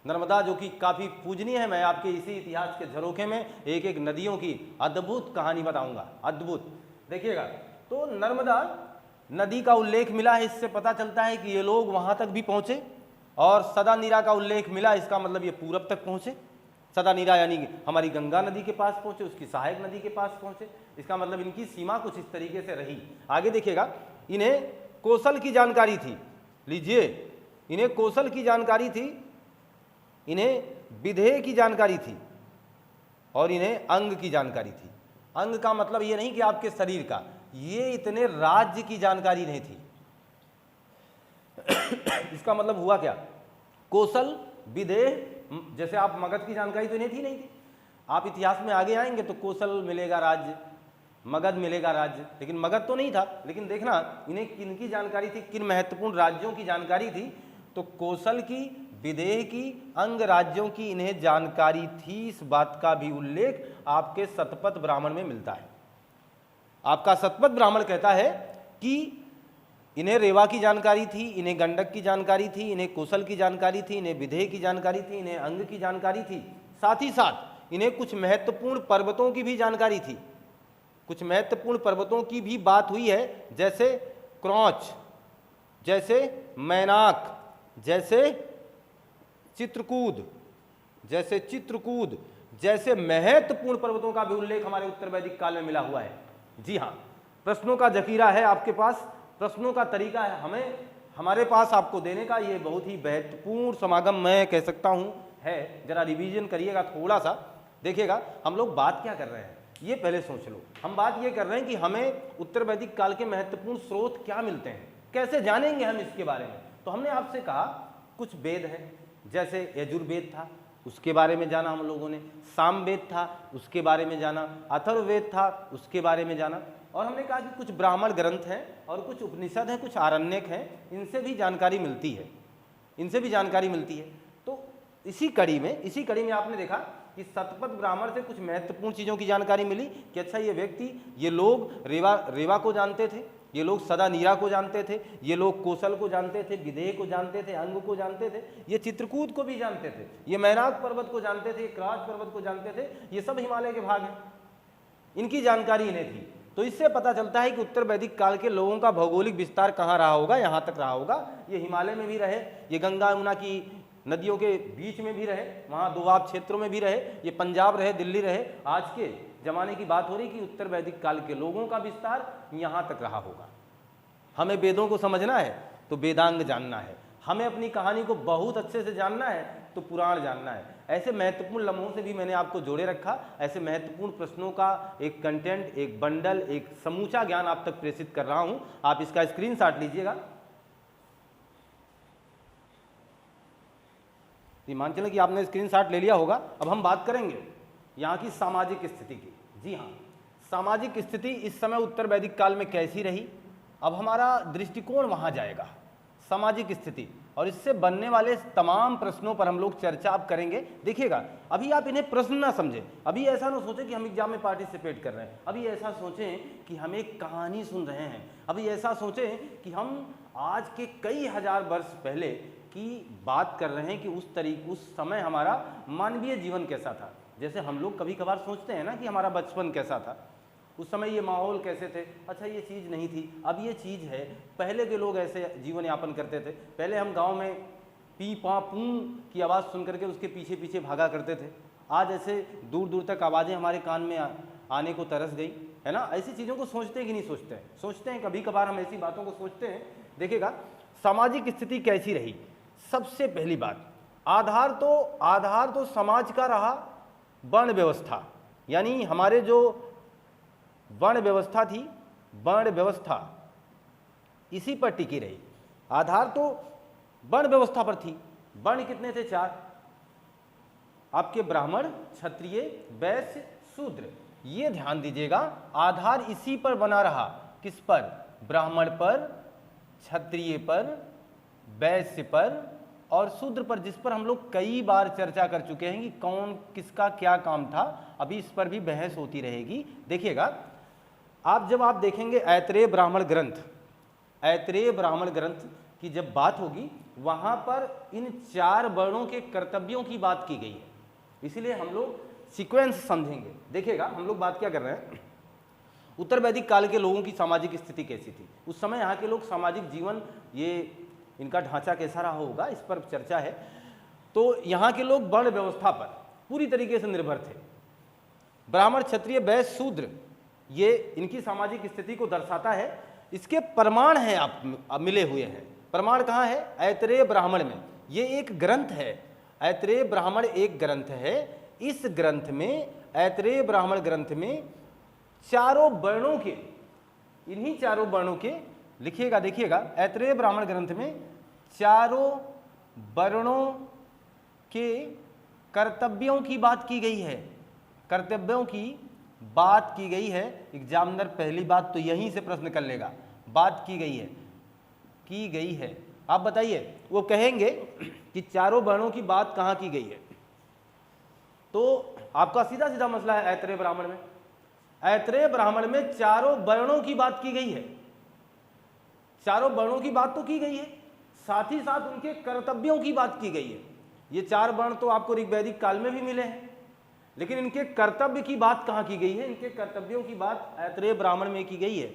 नर्मदा जो कि काफ़ी पूजनीय है। मैं आपके इसी इतिहास के झरोखे में एक एक नदियों की अद्भुत कहानी बताऊंगा, अद्भुत। देखिएगा, तो नर्मदा नदी का उल्लेख मिला है, इससे पता चलता है कि ये लोग वहाँ तक भी पहुँचे। और सदानीरा का उल्लेख मिला, इसका मतलब ये पूरब तक पहुँचे। सदानीरा यानी हमारी गंगा नदी के पास पहुँचे, उसकी सहायक नदी के पास पहुँचे। इसका मतलब इनकी सीमा कुछ इस तरीके से रही। आगे देखिएगा, इन्हें कौशल की जानकारी थी। लीजिए, इन्हें कौशल की जानकारी थी, इन्हें विधेय की जानकारी थी, और इन्हें अंग की जानकारी थी। अंग का मतलब ये नहीं कि आपके शरीर का, ये इतने राज्य की जानकारी नहीं थी। इसका मतलब हुआ क्या? कौशल, विधेय, जैसे आप मगध की जानकारी तो इन्हें थी नहीं थी। आप इतिहास में आगे आएंगे तो कौशल मिलेगा राज्य, मगध मिलेगा राज्य, लेकिन मगध तो नहीं था। लेकिन देखना इन्हें किन की जानकारी थी, किन महत्वपूर्ण राज्यों की जानकारी थी? तो कौशल की, विदेह की, अंग राज्यों की इन्हें जानकारी थी। इस बात का भी उल्लेख आपके शतपथ ब्राह्मण में मिलता है। आपका शतपथ ब्राह्मण कहता है कि इन्हें रेवा की जानकारी थी, इन्हें गंडक की जानकारी थी, इन्हें कौशल की जानकारी थी, इन्हें विदेह की जानकारी थी, इन्हें अंग की जानकारी थी। साथ ही साथ इन्हें कुछ महत्वपूर्ण पर्वतों की भी जानकारी थी। कुछ महत्वपूर्ण पर्वतों की भी बात हुई है, जैसे क्रौच, जैसे मैनाक, जैसे चित्रकूद, जैसे महत्वपूर्ण पर्वतों का भी उल्लेख हमारे उत्तर वैदिक काल में मिला हुआ है। जी हाँ, प्रश्नों का जखीरा है आपके पास, प्रश्नों का तरीका है हमारे पास आपको देने का। ये बहुत ही महत्वपूर्ण समागम मैं कह सकता हूँ है। जरा रिवीजन करिएगा थोड़ा सा, देखिएगा हम लोग बात क्या कर रहे हैं, ये पहले सोच लो। हम बात ये कर रहे हैं कि हमें उत्तर वैदिक काल के महत्वपूर्ण स्रोत क्या मिलते हैं, कैसे जानेंगे हम इसके बारे में। तो हमने आपसे कहा कुछ वेद हैं, जैसे यजुर्वेद था, उसके बारे में जाना हम लोगों ने। सामवेद था, उसके बारे में जाना। अथर्ववेद था, उसके बारे में जाना। और हमने कहा कि कुछ ब्राह्मण ग्रंथ हैं और कुछ उपनिषद हैं, कुछ आरण्यक हैं, इनसे भी जानकारी मिलती है। तो इसी कड़ी में आपने देखा कि शतपथ ब्राह्मण से कुछ महत्वपूर्ण चीज़ों की जानकारी मिली कि अच्छा ये व्यक्ति, ये लोग रेवा को जानते थे, ये लोग सदानीरा को जानते थे, ये लोग कौशल को जानते थे, विदेह को जानते थे, अंग को जानते थे, ये चित्रकूट को भी जानते थे, ये मैनाक पर्वत को जानते थे, ये क्राच पर्वत को जानते थे। ये सब हिमालय के भाग हैं, इनकी जानकारी इन्हें थी। तो इससे पता चलता है कि उत्तर वैदिक काल के लोगों का भौगोलिक विस्तार कहाँ रहा होगा, यहाँ तक रहा होगा। ये हिमालय में भी रहे, ये गंगा यमुना की नदियों के बीच में भी रहे, वहाँ दोआब क्षेत्रों में भी रहे, ये पंजाब रहे, दिल्ली रहे, आज के ज़माने की बात हो रही कि उत्तर वैदिक काल के लोगों का विस्तार यहाँ तक रहा होगा। हमें वेदों को समझना है तो वेदांग जानना है, हमें अपनी कहानी को बहुत अच्छे से जानना है तो पुराण जानना है। ऐसे महत्वपूर्ण लम्हों से भी मैंने आपको जोड़े रखा, ऐसे महत्वपूर्ण प्रश्नों का एक कंटेंट, एक बंडल, एक समूचा ज्ञान आप तक प्रेषित कर रहा हूँ। आप इसका स्क्रीनशॉट लीजिएगा। मान चलें कि आपने स्क्रीनशॉट ले लिया होगा। अब हम बात करेंगे यहाँ की सामाजिक स्थिति की। जी हाँ, सामाजिक स्थिति इस समय उत्तर वैदिक काल में कैसी रही, अब हमारा दृष्टिकोण वहाँ जाएगा, सामाजिक स्थिति, और इससे बनने वाले तमाम प्रश्नों पर हम लोग चर्चा आप करेंगे। देखिएगा, अभी आप इन्हें प्रश्न ना समझें, अभी ऐसा ना सोचें कि हम एग्जाम में पार्टिसिपेट कर रहे हैं, अभी ऐसा सोचें कि हम एक कहानी सुन रहे हैं, अभी ऐसा सोचें कि हम आज के कई हजार वर्ष पहले की बात कर रहे हैं कि उस समय हमारा मानवीय जीवन कैसा था। जैसे हम लोग कभी कभार सोचते हैं ना कि हमारा बचपन कैसा था, उस समय ये माहौल कैसे थे, अच्छा ये चीज़ नहीं थी, अब ये चीज़ है, पहले के लोग ऐसे जीवन यापन करते थे। पहले हम गांव में पी पा पू की आवाज़ सुन करके उसके पीछे पीछे भागा करते थे, आज ऐसे दूर दूर तक आवाज़ें हमारे कान में आने को तरस गई है ना। ऐसी चीज़ों को सोचते हैं कि नहीं सोचते हैं? सोचते हैं, कभी कभार हम ऐसी बातों को सोचते हैं। देखिएगा, सामाजिक स्थिति कैसी रही। सबसे पहली बात, आधार तो समाज का रहा वर्ण व्यवस्था, यानी हमारे जो वर्ण व्यवस्था थी, वर्ण व्यवस्था इसी पर टिकी रही। आधार तो वर्ण व्यवस्था पर थी। वर्ण कितने थे? 4, आपके ब्राह्मण, क्षत्रिय, वैश्य, शूद्र। ये ध्यान दीजिएगा, आधार इसी पर बना रहा। किस पर? ब्राह्मण पर, क्षत्रिय पर, वैश्य पर और शूद्र पर, जिस पर हम लोग कई बार चर्चा कर चुके हैं कि कौन किसका क्या काम था। अभी इस पर भी बहस होती रहेगी। देखिएगा, जब आप देखेंगे ऐतरेय ब्राह्मण ग्रंथ की जब बात होगी, वहां पर इन 4 वर्णों के कर्तव्यों की बात की गई है, इसीलिए हम लोग सीक्वेंस समझेंगे। देखिएगा, हम लोग बात क्या कर रहे हैं, उत्तर वैदिक काल के लोगों की सामाजिक स्थिति कैसी थी उस समय, यहाँ के लोग सामाजिक जीवन, ये इनका ढांचा कैसा रहा होगा, इस पर चर्चा है। तो यहाँ के लोग वर्ण व्यवस्था पर पूरी तरीके से निर्भर थे। ब्राह्मण, क्षत्रिय, वैश्य, शूद्र, ये इनकी सामाजिक स्थिति को दर्शाता है। इसके प्रमाण हैं, आप मिले हुए हैं। प्रमाण कहाँ है? ऐतरेय ब्राह्मण में। ये एक ग्रंथ है, ऐतरेय ब्राह्मण एक ग्रंथ है। इस ग्रंथ में, ऐतरेय ब्राह्मण ग्रंथ में, चारों वर्णों के, इन्हीं चारों वर्णों के, लिखिएगा, देखिएगा, ऐतरेय ब्राह्मण ग्रंथ में चारों वर्णों के कर्तव्यों की बात की गई है। कर्तव्यों की बात की गई है। एग्जामिनर पहली बात तो यहीं से प्रश्न कर लेगा, बात की गई है। आप बताइए, वो कहेंगे कि चारों वर्णों की बात कहाँ की गई है, तो आपका सीधा सीधा मसला है ऐतरेय ब्राह्मण में। ऐतरेय ब्राह्मण में चारों वर्णों की बात की गई है। चारों वर्णों की बात तो की गई है, साथ ही साथ उनके कर्तव्यों की बात की गई है। ये 4 वर्ण तो आपको ऋग्वैदिक काल में भी मिले हैं, लेकिन इनके कर्तव्य की बात कहाँ की गई है? इनके कर्तव्यों की बात ऐतरेय ब्राह्मण में की गई है।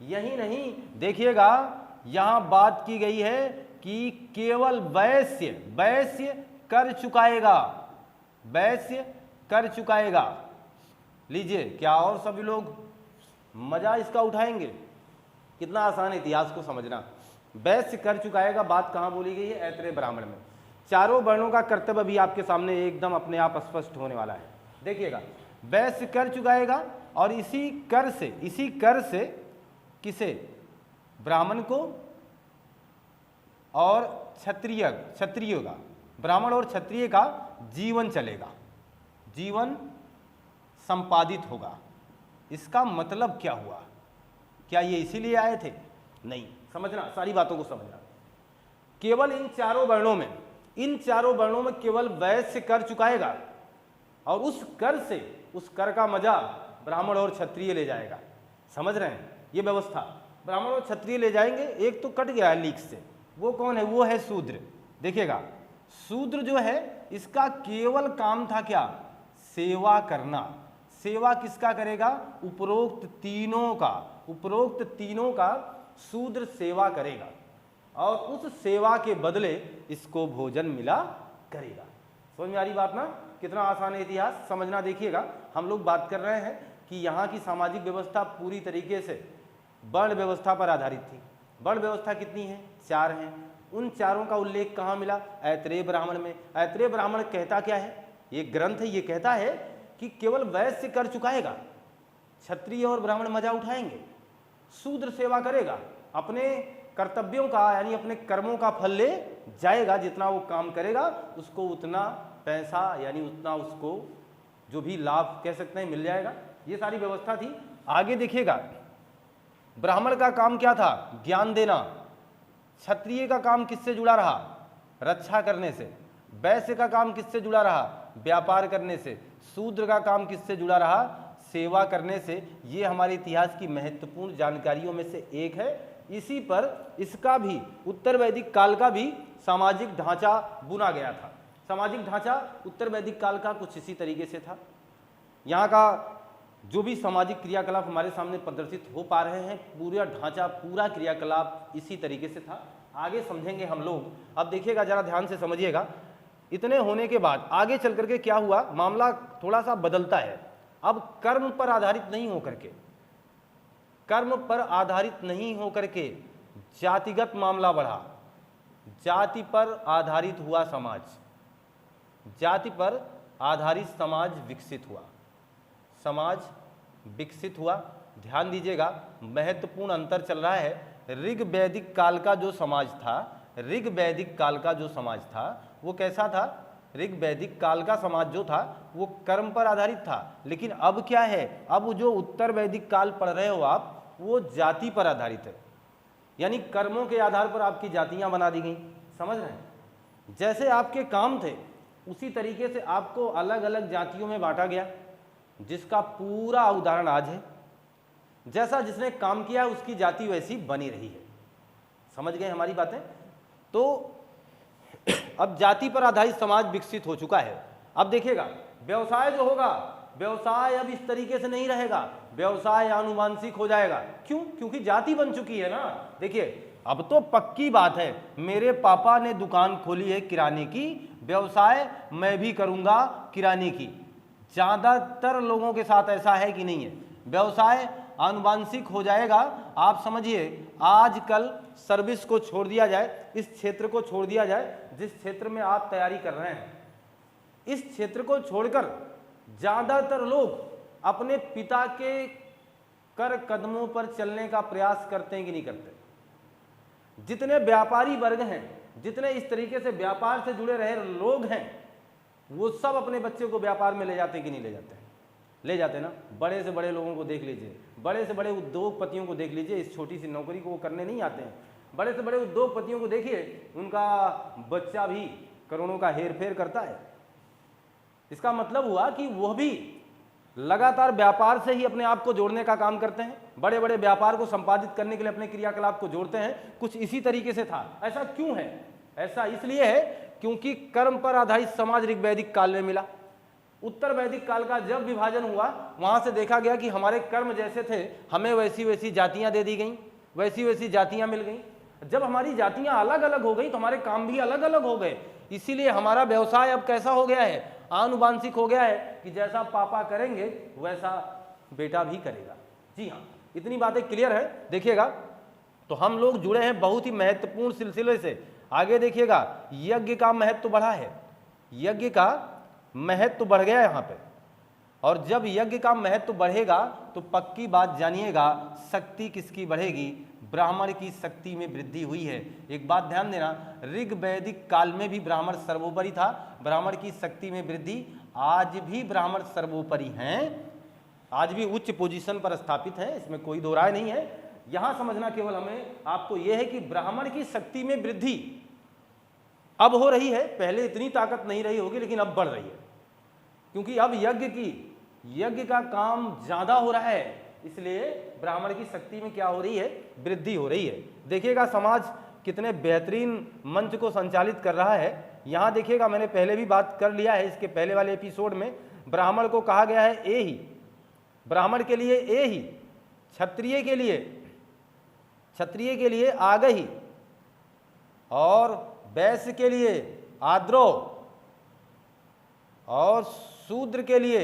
यही नहीं, देखिएगा, यहाँ बात की गई है कि केवल वैश्य कर चुकाएगा। लीजिए, क्या और सभी लोग मजा इसका उठाएंगे? कितना आसान है इतिहास को समझना। वैश्य कर चुकाएगा, बात कहाँ बोली गई है? ऐतरेय ब्राह्मण में। चारों वर्णों का कर्तव्य भी आपके सामने एकदम अपने आप स्पष्ट होने वाला है। देखिएगा, वैश्य कर चुकाएगा, और इसी कर से किसे? ब्राह्मण को और क्षत्रिय का, ब्राह्मण और क्षत्रिय का जीवन चलेगा, जीवन संपादित होगा। इसका मतलब क्या हुआ? क्या ये इसीलिए आए थे? नहीं, समझना, सारी बातों को समझना। केवल इन चारों वर्णों में केवल वैश्य कर चुकाएगा, और उस कर का मजा ब्राह्मण और क्षत्रिय ले जाएगा। समझ रहे हैं? ये व्यवस्था ब्राह्मण और क्षत्रिय ले जाएंगे। एक तो कट गया है लीक से, वो कौन है? वो है शूद्र। देखिएगा, शूद्र जो है, इसका केवल काम था क्या? सेवा करना। सेवा किसका करेगा? उपरोक्त तीनों का शूद्र सेवा करेगा। और उस सेवा के बदले इसको भोजन मिला करेगा। समझ में आ रही बात ना? कितना आसान है इतिहास, समझना। देखिएगा, हम लोग बात कर रहे हैं कि यहाँ की सामाजिक व्यवस्था पूरी तरीके से वर्ण व्यवस्था पर आधारित थी। वर्ण व्यवस्था कितनी है? 4 हैं। उन चारों का उल्लेख कहाँ मिला? ऐतरेय ब्राह्मण में। ऐतरेय ब्राह्मण कहता क्या है? ये ग्रंथ है, ये कहता है कि केवल वैश्य कर चुकाएगा, क्षत्रिय और ब्राह्मण मजा उठाएंगे, शूद्र सेवा करेगा, अपने कर्तव्यों का यानी अपने कर्मों का फल ले जाएगा, जितना वो काम करेगा उसको उतना पैसा यानी उतना उसको जो भी लाभ कह सकते हैं मिल जाएगा। ये सारी व्यवस्था थी। आगे देखिएगा, ब्राह्मण का काम क्या था? ज्ञान देना। क्षत्रिय का काम किससे जुड़ा रहा? रक्षा करने से। वैश्य का काम किससे जुड़ा रहा? व्यापार करने से। शूद्र का काम किससे जुड़ा रहा? सेवा करने से। ये हमारे इतिहास की महत्वपूर्ण जानकारियों में से एक है। इसी पर इसका भी उत्तर वैदिक काल का भी सामाजिक ढांचा बुना गया था। सामाजिक ढांचा उत्तर वैदिक काल का कुछ इसी तरीके से था। यहाँ का जो भी सामाजिक क्रियाकलाप हमारे सामने प्रदर्शित हो पा रहे हैं, पूरा ढांचा, पूरा क्रियाकलाप इसी तरीके से था। आगे समझेंगे हम लोग। अब देखिएगा, जरा ध्यान से समझिएगा। इतने होने के बाद आगे चल करके क्या हुआ? मामला थोड़ा सा बदलता है। अब कर्म पर आधारित नहीं होकर के, कर्म पर आधारित नहीं होकर के जातिगत मामला बढ़ा। जाति पर आधारित हुआ समाज, जाति पर आधारित समाज विकसित हुआ। समाज विकसित हुआ। ध्यान दीजिएगा, महत्वपूर्ण अंतर चल रहा है। ऋग वैदिक काल का जो समाज था, ऋग वैदिक काल का जो समाज था वो कैसा था? ऋग वैदिक काल का समाज जो था वो कर्म पर आधारित था। लेकिन अब क्या है? अब जो उत्तर वैदिक काल पढ़ रहे हो आप, वो जाति पर आधारित है। यानी कर्मों के आधार पर आपकी जातियां बना दी गई। समझ रहे हैं? जैसे आपके काम थे उसी तरीके से आपको अलग अलग जातियों में बांटा गया, जिसका पूरा उदाहरण आज है। जैसा जिसने काम किया उसकी जाति वैसी बनी रही है। समझ गए हमारी बातें? तो अब जाति पर आधारित समाज विकसित हो चुका है। अब देखिएगा, व्यवसाय जो होगा, व्यवसाय अब इस तरीके से नहीं रहेगा, व्यवसाय आनुवांशिक हो जाएगा। क्यों? क्योंकि जाति बन चुकी है ना। देखिए, अब तो पक्की बात है, मेरे पापा ने दुकान खोली है किराने की, व्यवसाय मैं भी करूंगा किराने की। ज्यादातर लोगों के साथ ऐसा है कि नहीं है? व्यवसाय आनुवांशिक हो जाएगा। आप समझिए, आजकल सर्विस को छोड़ दिया जाए, इस क्षेत्र को छोड़ दिया जाए जिस क्षेत्र में आप तैयारी कर रहे हैं, इस क्षेत्र को छोड़कर ज्यादातर लोग अपने पिता के कर कदमों पर चलने का प्रयास करते हैं कि नहीं करते? जितने व्यापारी वर्ग हैं, जितने इस तरीके से व्यापार से जुड़े रहे लोग हैं, वो सब अपने बच्चे को व्यापार में ले जाते हैं कि नहीं ले जाते हैं? ले जाते हैं ना। बड़े से बड़े लोगों को देख लीजिए, बड़े से बड़े उद्योगपतियों को देख लीजिए, इस छोटी सी नौकरी को वो करने नहीं आते हैं। बड़े से बड़े उद्योगपतियों को देखिए, उनका बच्चा भी करोड़ों का हेर फेर करता है। इसका मतलब हुआ कि वह भी लगातार व्यापार से ही अपने आप को जोड़ने का काम करते हैं, बड़े बड़े व्यापार को संपादित करने के लिए अपने क्रियाकलाप को जोड़ते हैं। कुछ इसी तरीके से था। ऐसा क्यों है? ऐसा इसलिए है क्योंकि कर्म पर आधारित समाज ऋग वैदिक काल में मिला। उत्तर वैदिक काल का जब विभाजन हुआ, वहां से देखा गया कि हमारे कर्म जैसे थे, हमें वैसी वैसी जातियां दे दी गई, वैसी वैसी जातियां मिल गई। जब हमारी जातियां अलग अलग हो गई तो हमारे काम भी अलग अलग हो गए। इसीलिए हमारा व्यवसाय अब कैसा हो गया है? आनुवांशिक हो गया है कि जैसा पापा करेंगे वैसा बेटा भी करेगा। जी हाँ, इतनी बातें क्लियर है। देखिएगा, तो हम लोग जुड़े हैं बहुत ही महत्वपूर्ण सिलसिले से। आगे देखिएगा, यज्ञ का महत्व बढ़ा है, यज्ञ का महत्व बढ़ गया यहाँ पे। और जब यज्ञ का महत्व बढ़ेगा तो पक्की बात जानिएगा, शक्ति किसकी बढ़ेगी? ब्राह्मण की शक्ति में वृद्धि हुई है। एक बात ध्यान देना, ऋग वैदिक काल में भी ब्राह्मण सर्वोपरि था, ब्राह्मण की शक्ति में वृद्धि। आज भी ब्राह्मण सर्वोपरि हैं, आज भी उच्च पोजीशन पर स्थापित है, इसमें कोई दो राय नहीं है। यहां समझना केवल हमें आपको यह है कि ब्राह्मण की शक्ति में वृद्धि अब हो रही है। पहले इतनी ताकत नहीं रही होगी, लेकिन अब बढ़ रही है, क्योंकि अब यज्ञ का काम ज्यादा हो रहा है, इसलिए ब्राह्मण की शक्ति में क्या हो रही है? वृद्धि हो रही है। देखिएगा, समाज कितने बेहतरीन मंच को संचालित कर रहा है। यहां देखिएगा, मैंने पहले भी बात कर लिया है, इसके पहले वाले एपिसोड में ब्राह्मण को कहा गया है ए ही, ब्राह्मण के लिए ए ही, क्षत्रिय के लिए आग ही, और वैश्य के लिए आद्रो और शूद्र के लिए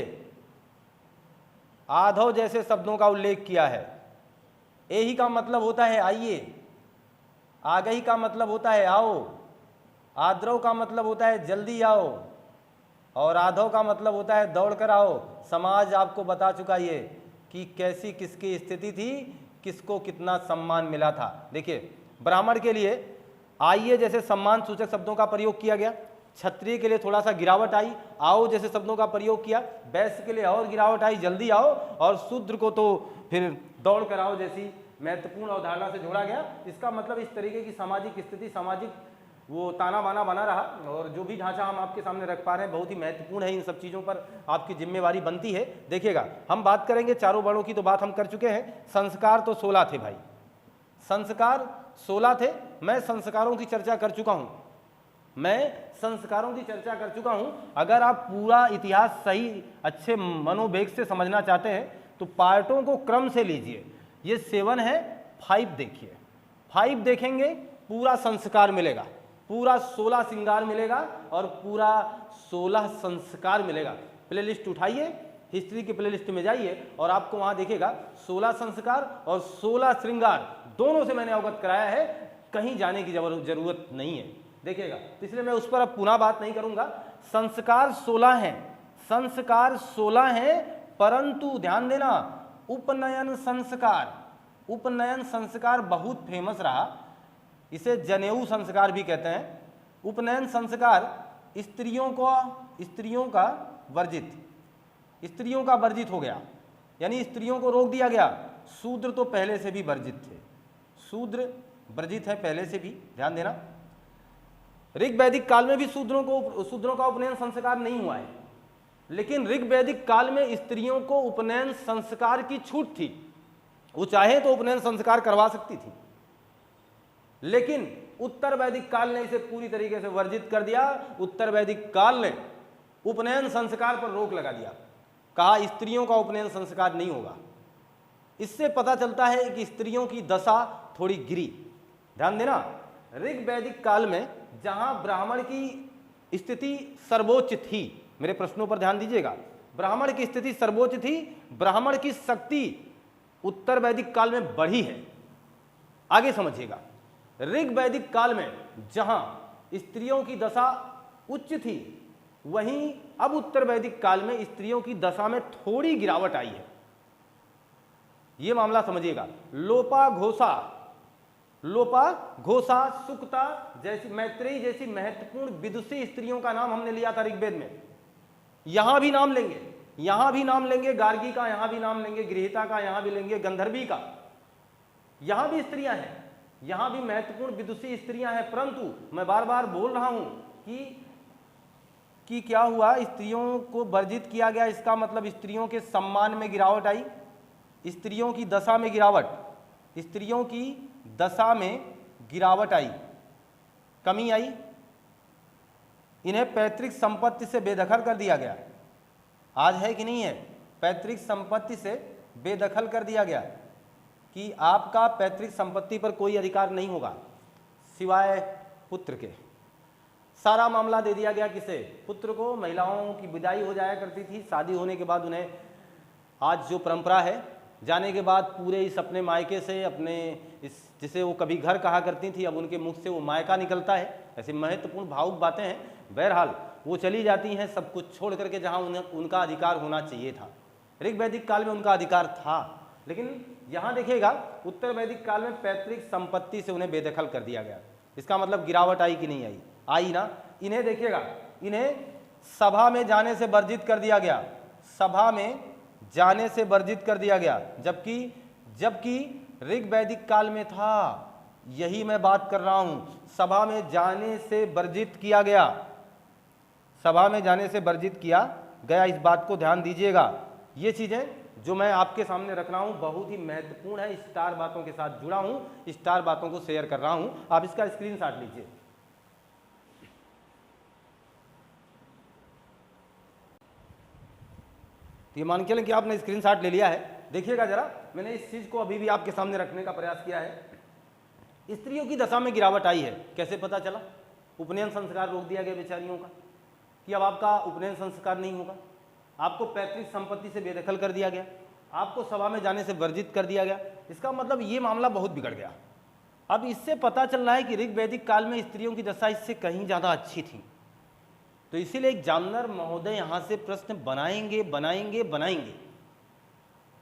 आधो जैसे शब्दों का उल्लेख किया है। एही का मतलब होता है आइए, आगही का मतलब होता है आओ, आद्रव का मतलब होता है जल्दी आओ, और आधो का मतलब होता है दौड़ कर आओ। समाज आपको बता चुका ये कि कैसी किसकी स्थिति थी, किसको कितना सम्मान मिला था। देखिए, ब्राह्मण के लिए आइए जैसे सम्मान सूचक शब्दों का प्रयोग किया गया, क्षत्रिय के लिए थोड़ा सा गिरावट आई, आओ जैसे शब्दों का प्रयोग किया, वैश्य के लिए और गिरावट आई, जल्दी आओ, और शूद्र को तो फिर दौड़ कर आओ जैसी महत्वपूर्ण अवधारणा से जोड़ा गया। इसका मतलब इस तरीके की सामाजिक स्थिति, सामाजिक वो ताना बाना बना रहा, और जो भी ढांचा हम आपके सामने रख पा रहे हैं बहुत ही महत्वपूर्ण है। इन सब चीज़ों पर आपकी जिम्मेवारी बनती है। देखिएगा, हम बात करेंगे चारों वर्णों की, तो बात हम कर चुके हैं। संस्कार तो 16 थे भाई, संस्कार 16 थे। मैं संस्कारों की चर्चा कर चुका हूं, मैं संस्कारों की चर्चा कर चुका हूं। अगर आप पूरा इतिहास सही अच्छे मनोवेग से समझना चाहते हैं तो पार्टों को क्रम से लीजिए। ये 7 है, 5 देखिए, 5 देखेंगे पूरा संस्कार मिलेगा, पूरा 16 श्रृंगार मिलेगा और पूरा 16 संस्कार मिलेगा। प्लेलिस्ट उठाइए, हिस्ट्री की प्लेलिस्ट में जाइए और आपको वहां देखेगा 16 संस्कार और 16 श्रृंगार, दोनों से मैंने अवगत कराया है, कहीं जाने की जरूरत नहीं है। देखिएगा, तो इसलिए मैं उस पर अब पुनः बात नहीं करूंगा। संस्कार 16 हैं, संस्कार 16 हैं, परंतु ध्यान देना, उपनयन संस्कार, उपनयन संस्कार बहुत फेमस रहा, इसे जनेऊ संस्कार भी कहते हैं। उपनयन संस्कार स्त्रियों का वर्जित, स्त्रियों का वर्जित हो गया, यानी स्त्रियों को रोक दिया गया। शूद्र तो पहले से भी वर्जित थे, शूद्र वर्जित है पहले से भी, ध्यान देना। ऋग वैदिक काल में भी शूद्रों का उपनयन संस्कार नहीं हुआ है, लेकिन ऋग वैदिक काल में स्त्रियों को उपनयन संस्कार की छूट थी, वो चाहे तो उपनयन संस्कार करवा सकती थी, लेकिन उत्तर वैदिक काल ने इसे पूरी तरीके से वर्जित कर दिया। उत्तर वैदिक काल ने उपनयन संस्कार पर रोक लगा दिया, कहा स्त्रियों का उपनयन संस्कार नहीं होगा। इससे पता चलता है कि स्त्रियों की दशा थोड़ी गिरी। ध्यान देना, ऋग वैदिक काल में जहां ब्राह्मण की स्थिति सर्वोच्च थी, मेरे प्रश्नों पर ध्यान दीजिएगा, ब्राह्मण की स्थिति सर्वोच्च थी, ब्राह्मण की शक्ति उत्तर वैदिक काल में बढ़ी है। आगे समझिएगा, ऋग वैदिक काल में जहां स्त्रियों की दशा उच्च थी, वहीं अब उत्तर वैदिक काल में स्त्रियों की दशा में थोड़ी गिरावट आई है। यह मामला समझिएगा। लोपा घोषा सुक्ता जैसी, मैत्रेयी जैसी महत्वपूर्ण विदुषी स्त्रियों का नाम हमने लिया था ऋग्वेद में, यहां भी नाम लेंगे, यहां भी नाम लेंगे, गार्गी का यहां भी नाम लेंगे, गृहीता का यहां भी लेंगे, गंधर्वी का, यहां भी स्त्रियां हैं, यहां भी महत्वपूर्ण विदुषी स्त्रियां हैं। परंतु मैं बार बार बोल रहा हूं कि क्या हुआ, स्त्रियों को वर्जित किया गया, इसका मतलब स्त्रियों के सम्मान में गिरावट आई, स्त्रियों की दशा में गिरावट, स्त्रियों की दशा में गिरावट आई, कमी आई, इन्हें पैतृक संपत्ति से बेदखल कर दिया गया। आज है कि नहीं है, पैतृक संपत्ति से बेदखल कर दिया गया कि आपका पैतृक संपत्ति पर कोई अधिकार नहीं होगा सिवाय पुत्र के। सारा मामला दे दिया गया किसे, पुत्र को। महिलाओं की विदाई हो जाया करती थी शादी होने के बाद, उन्हें आज जो परंपरा है, जाने के बाद पूरे इस अपने मायके से, अपने इस जिसे वो कभी घर कहा करती थी, अब उनके मुख से वो मायका निकलता है। ऐसी महत्वपूर्ण भावुक बातें हैं। बहरहाल वो चली जाती हैं सब कुछ छोड़ करके जहाँ उनका अधिकार होना चाहिए था। ऋग वैदिक काल में उनका अधिकार था, लेकिन यहाँ देखिएगा उत्तर वैदिक काल में पैतृक संपत्ति से उन्हें बेदखल कर दिया गया। इसका मतलब गिरावट आई कि नहीं आई, आई ना। इन्हें देखिएगा, इन्हें सभा में जाने से वर्जित कर दिया गया, सभा में जाने से वर्जित कर दिया गया, जबकि ऋग वैदिक काल में था, यही मैं बात कर रहा हूं, सभा में जाने से वर्जित किया गया, सभा में जाने से वर्जित किया गया। इस बात को ध्यान दीजिएगा। ये चीजें जो मैं आपके सामने रख रहा हूं बहुत ही महत्वपूर्ण है, स्टार बातों के साथ जुड़ा हूं, स्टार बातों को शेयर कर रहा हूं। आप इसका स्क्रीनशॉट लीजिए। ये मान के लें कि आपने स्क्रीनशॉट ले लिया है। देखिएगा जरा, मैंने इस चीज को अभी भी आपके सामने रखने का प्रयास किया है। स्त्रियों की दशा में गिरावट आई है। कैसे पता चला? उपनयन संस्कार रोक दिया गया बेचारियों का कि अब आपका उपनयन संस्कार नहीं होगा, आपको पैतृक संपत्ति से बेदखल कर दिया गया, आपको सभा में जाने से वर्जित कर दिया गया। इसका मतलब ये मामला बहुत बिगड़ गया। अब इससे पता चल रहा है कि ऋग वैदिक काल में स्त्रियों की दशा इससे कहीं ज़्यादा अच्छी थी। तो इसीलिए एक जामनर महोदय यहाँ से प्रश्न बनाएंगे बनाएंगे बनाएंगे।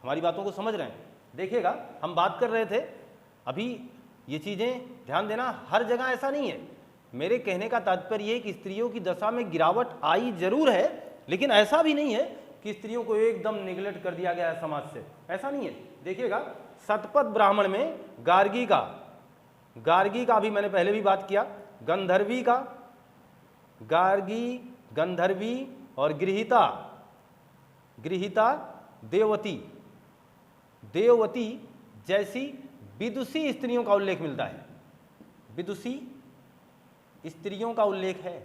हमारी बातों को समझ रहे हैं? देखिएगा, हम बात कर रहे थे अभी, ये चीज़ें ध्यान देना, हर जगह ऐसा नहीं है। मेरे कहने का तात्पर्य ये कि स्त्रियों की दशा में गिरावट आई जरूर है, लेकिन ऐसा भी नहीं है कि स्त्रियों को एकदम निगलेक्ट कर दिया गया है समाज से, ऐसा नहीं है। देखिएगा, शतपथ ब्राह्मण में गार्गी का अभी मैंने पहले भी बात किया, गंधर्वी का, गार्गी, गंधर्वी और गृहीता देववती जैसी विदुषी स्त्रियों का उल्लेख मिलता है। विदुषी स्त्रियों का उल्लेख है।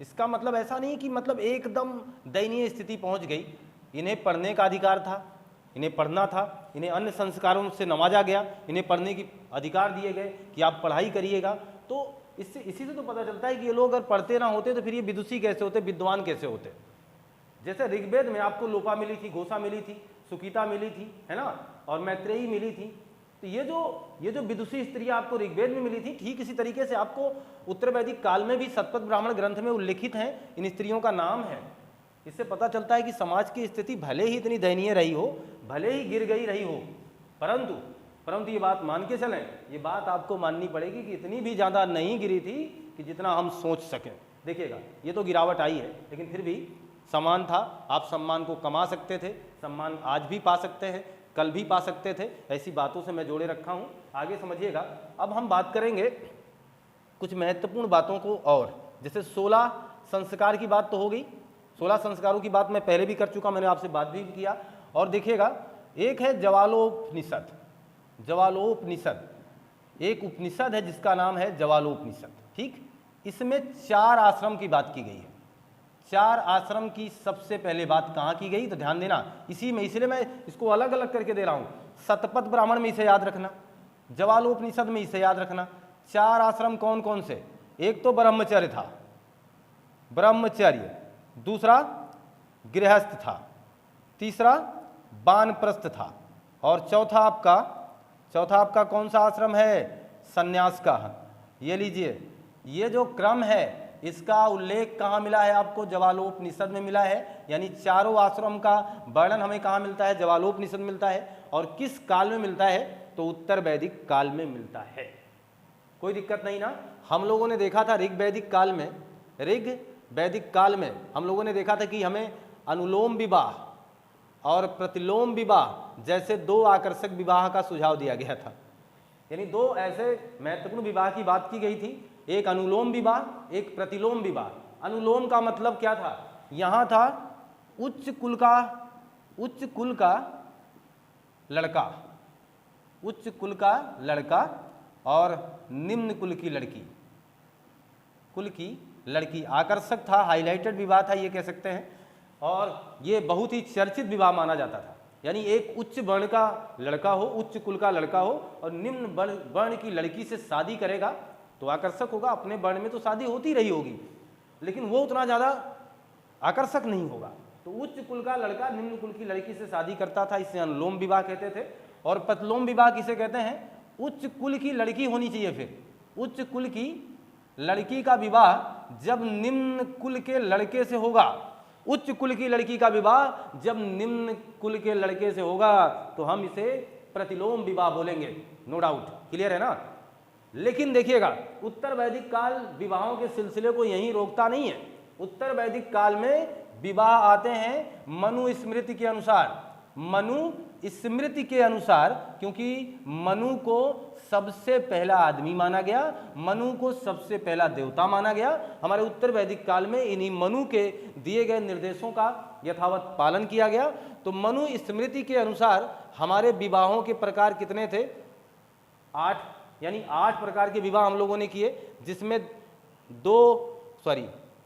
इसका मतलब ऐसा नहीं कि मतलब एकदम दयनीय स्थिति पहुंच गई। इन्हें पढ़ने का अधिकार था, इन्हें पढ़ना था, इन्हें अन्य संस्कारों से नवाजा गया, इन्हें पढ़ने की अधिकार दिए गए कि आप पढ़ाई करिएगा। तो इसी से तो पता चलता है कि ये लोग अगर पढ़ते ना होते तो फिर ये विदुषी कैसे होते, विद्वान कैसे होते। जैसे ऋग्वेद में आपको लोपा मिली थी, घोषा मिली थी, सुकीता मिली थी, है ना, और मैत्रेयी मिली थी। तो ये जो विदुषी स्त्रियां आपको ऋग्वेद में मिली थी, ठीक इसी तरीके से आपको उत्तर वैदिक काल में भी शतपथ ब्राह्मण ग्रंथ में उल्लेखित हैं, इन स्त्रियों का नाम है। इससे पता चलता है कि समाज की स्थिति भले ही इतनी दयनीय रही हो, भले ही गिर गई रही हो, परंतु ये बात मान के चलें, ये बात आपको माननी पड़ेगी कि इतनी भी ज़्यादा नहीं गिरी थी कि जितना हम सोच सकें। देखिएगा, ये तो गिरावट आई है, लेकिन फिर भी सम्मान था। आप सम्मान को कमा सकते थे, सम्मान आज भी पा सकते हैं, कल भी पा सकते थे। ऐसी बातों से मैं जोड़े रखा हूँ, आगे समझिएगा। अब हम बात करेंगे कुछ महत्वपूर्ण बातों को, और जैसे 16 संस्कार की बात तो हो गई। 16 संस्कारों की बात मैं पहले भी कर चुका, मैंने आपसे बात भी किया। और देखिएगा, एक है ज्वालोपनिषद। एक उपनिषद है जिसका नाम है ज्वालोपनिषद, ठीक। इसमें 4 आश्रम की बात की गई है। 4 आश्रम की सबसे पहले बात कहाँ की गई, तो ध्यान देना, इसी में, इसलिए मैं इसको अलग अलग करके दे रहा हूँ। शतपथ ब्राह्मण में इसे याद रखना, ज्वालोपनिषद में इसे याद रखना। 4 आश्रम कौन कौन से? एक तो ब्रह्मचर्य था, ब्रह्मचर्य, दूसरा गृहस्थ था, तीसरा वानप्रस्थ था, और चौथा आपका कौन सा आश्रम है? सन्यास का। ये लीजिए, ये जो क्रम है इसका उल्लेख कहाँ मिला है आपको? ज्वालोपनिषद में मिला है। यानी चारों आश्रम का वर्णन हमें कहाँ मिलता है? ज्वालोपनिषद मिलता है। और किस काल में मिलता है? तो उत्तर वैदिक काल में मिलता है। कोई दिक्कत नहीं ना। हम लोगों ने देखा था ऋग वैदिक काल में हम लोगों ने देखा था कि हमें अनुलोम विवाह और प्रतिलोम विवाह जैसे 2 आकर्षक विवाह का सुझाव दिया गया था। यानी 2 ऐसे महत्वपूर्ण विवाह की बात की गई थी, एक अनुलोम विवाह, एक प्रतिलोम विवाह। अनुलोम का मतलब क्या था? यहाँ था उच्च कुल का लड़का और निम्न कुल की लड़की। आकर्षक था, हाईलाइटेड विवाह था, ये कह सकते हैं। और ये बहुत ही चर्चित विवाह माना जाता था। यानी एक उच्च वर्ण का लड़का हो, उच्च कुल का लड़का हो, और निम्न वर्ण की लड़की से शादी करेगा तो आकर्षक होगा। अपने वर्ण में तो शादी होती रही होगी, लेकिन वो उतना ज़्यादा आकर्षक नहीं होगा। तो उच्च कुल का लड़का निम्न कुल की लड़की से शादी करता था, इसे अनुलोम विवाह कहते थे। और प्रतिलोम विवाह किसे कहते हैं? उच्च कुल की लड़की होनी चाहिए। फिर उच्च कुल की लड़की का विवाह जब निम्न कुल के लड़के से होगा, उच्च कुल की लड़की का विवाह जब निम्न कुल के लड़के से होगा, तो हम इसे प्रतिलोम विवाह बोलेंगे। नो डाउट, क्लियर है ना। लेकिन देखिएगा, उत्तर वैदिक काल विवाहों के सिलसिले को यहीं रोकता नहीं है। उत्तर वैदिक काल में विवाह आते हैं मनुस्मृति के अनुसार, क्योंकि मनु को सबसे पहला आदमी माना गया, मनु को सबसे पहला देवता माना गया। हमारे उत्तर वैदिक काल में इन्हीं मनु के दिए गए निर्देशों का यथावत पालन किया गया। तो मनु स्मृति के अनुसार हमारे विवाहों के प्रकार कितने थे? 8, यानी 8 प्रकार के विवाह हम लोगों ने किए, जिसमें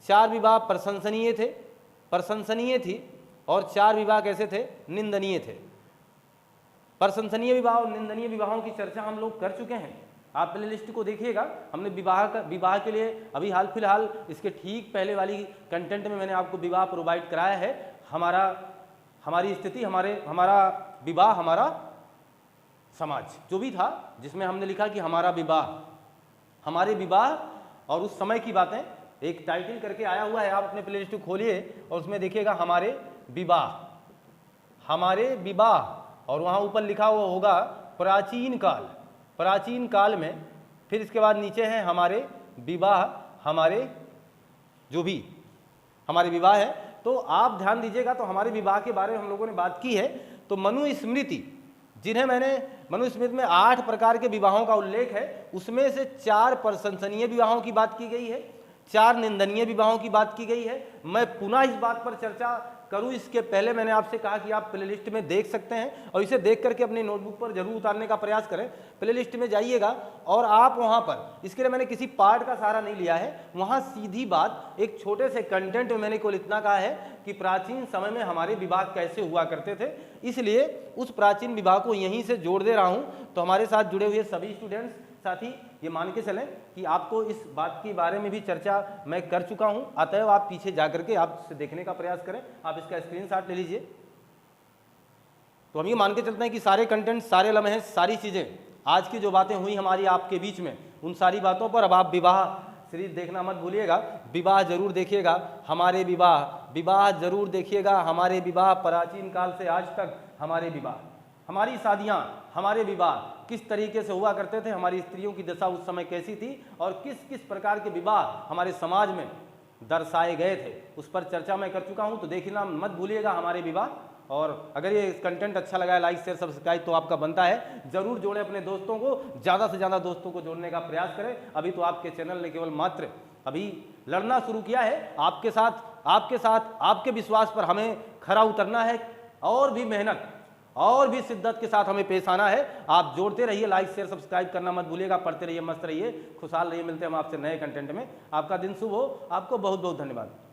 4 विवाह प्रशंसनीय थी और 4 विवाह कैसे थे? निंदनीय थे। प्रशंसनीय विवाह और निंदनीय विवाहों की चर्चा हम लोग कर चुके हैं। आप प्ले लिस्ट को देखिएगा। हमने विवाह के लिए अभी हाल फिलहाल इसके ठीक पहले वाली कंटेंट में मैंने आपको विवाह प्रोवाइड कराया है। हमारी स्थिति, हमारा विवाह, हमारा समाज, जो भी था, जिसमें हमने लिखा कि हमारे विवाह और उस समय की बातें, एक टाइटल करके आया हुआ है। आप अपने प्ले लिस्ट को खोलिए और उसमें देखिएगा हमारे विवाह, और वहाँ ऊपर लिखा हुआ होगा प्राचीन काल में। फिर इसके बाद नीचे है हमारे विवाह, हमारे विवाह है। तो आप ध्यान दीजिएगा, तो हमारे विवाह के बारे में हम लोगों ने बात की है। तो मनुस्मृति में 8 प्रकार के विवाहों का उल्लेख है, उसमें से 4 प्रशंसनीय विवाहों की बात की गई है, 4 निंदनीय विवाहों की बात की गई है। मैं पुनः इस बात पर चर्चा करूं इसके पहले मैंने आपसे कहा कि आप प्लेलिस्ट में देख सकते हैं और इसे देख करके अपनी नोटबुक पर जरूर उतारने का प्रयास करें। प्लेलिस्ट में जाइएगा और आप वहां पर, इसके लिए मैंने किसी पार्ट का सहारा नहीं लिया है, वहां सीधी बात एक छोटे से कंटेंट में मैंने केवल इतना कहा है कि प्राचीन समय में हमारे विवाह कैसे हुआ करते थे, इसलिए उस प्राचीन विवाह को यहीं से जोड़ दे रहा हूं। तो हमारे साथ जुड़े हुए सभी स्टूडेंट्स, साथी, ये मान के चलें कि आपको इस बात के बारे में भी चर्चा मैं कर चुका हूं, अतएव आप पीछे जाकर के आप इसे देखने का प्रयास करें। आप इसका स्क्रीनशॉट ले लीजिए। तो हम ये मान के चलते हैं कि सारे कंटेंट, सारे लम्हे, सारी चीज़ें, आज की जो बातें हुई हमारी आपके बीच में, उन सारी बातों पर अब आप विवाह सीरीज देखना मत भूलिएगा। विवाह जरूर देखिएगा, हमारे विवाह जरूर देखिएगा, हमारे विवाह, प्राचीन काल से आज तक हमारे विवाह, हमारी शादियाँ, हमारे विवाह किस तरीके से हुआ करते थे, हमारी स्त्रियों की दशा उस समय कैसी थी और किस किस प्रकार के विवाह हमारे समाज में दर्शाए गए थे, उस पर चर्चा मैं कर चुका हूँ। तो देखना मत भूलिएगा हमारे विवाह। और अगर ये कंटेंट अच्छा लगा है, लाइक शेयर सब्सक्राइब तो आपका बनता है, जरूर जोड़ें अपने दोस्तों को, ज़्यादा से ज़्यादा दोस्तों को जोड़ने का प्रयास करें। अभी तो आपके चैनल ने केवल मात्र अभी लड़ना शुरू किया है, आपके साथ आपके विश्वास पर हमें खरा उतरना है, और भी मेहनत और भी शिद्दत के साथ हमें पेश आना है। आप जोड़ते रहिए, लाइक शेयर सब्सक्राइब करना मत भूलिएगा, पढ़ते रहिए, मस्त रहिए, खुशहाल रहिए। मिलते हैं हम आपसे नए कंटेंट में। आपका दिन शुभ हो, आपको बहुत बहुत धन्यवाद।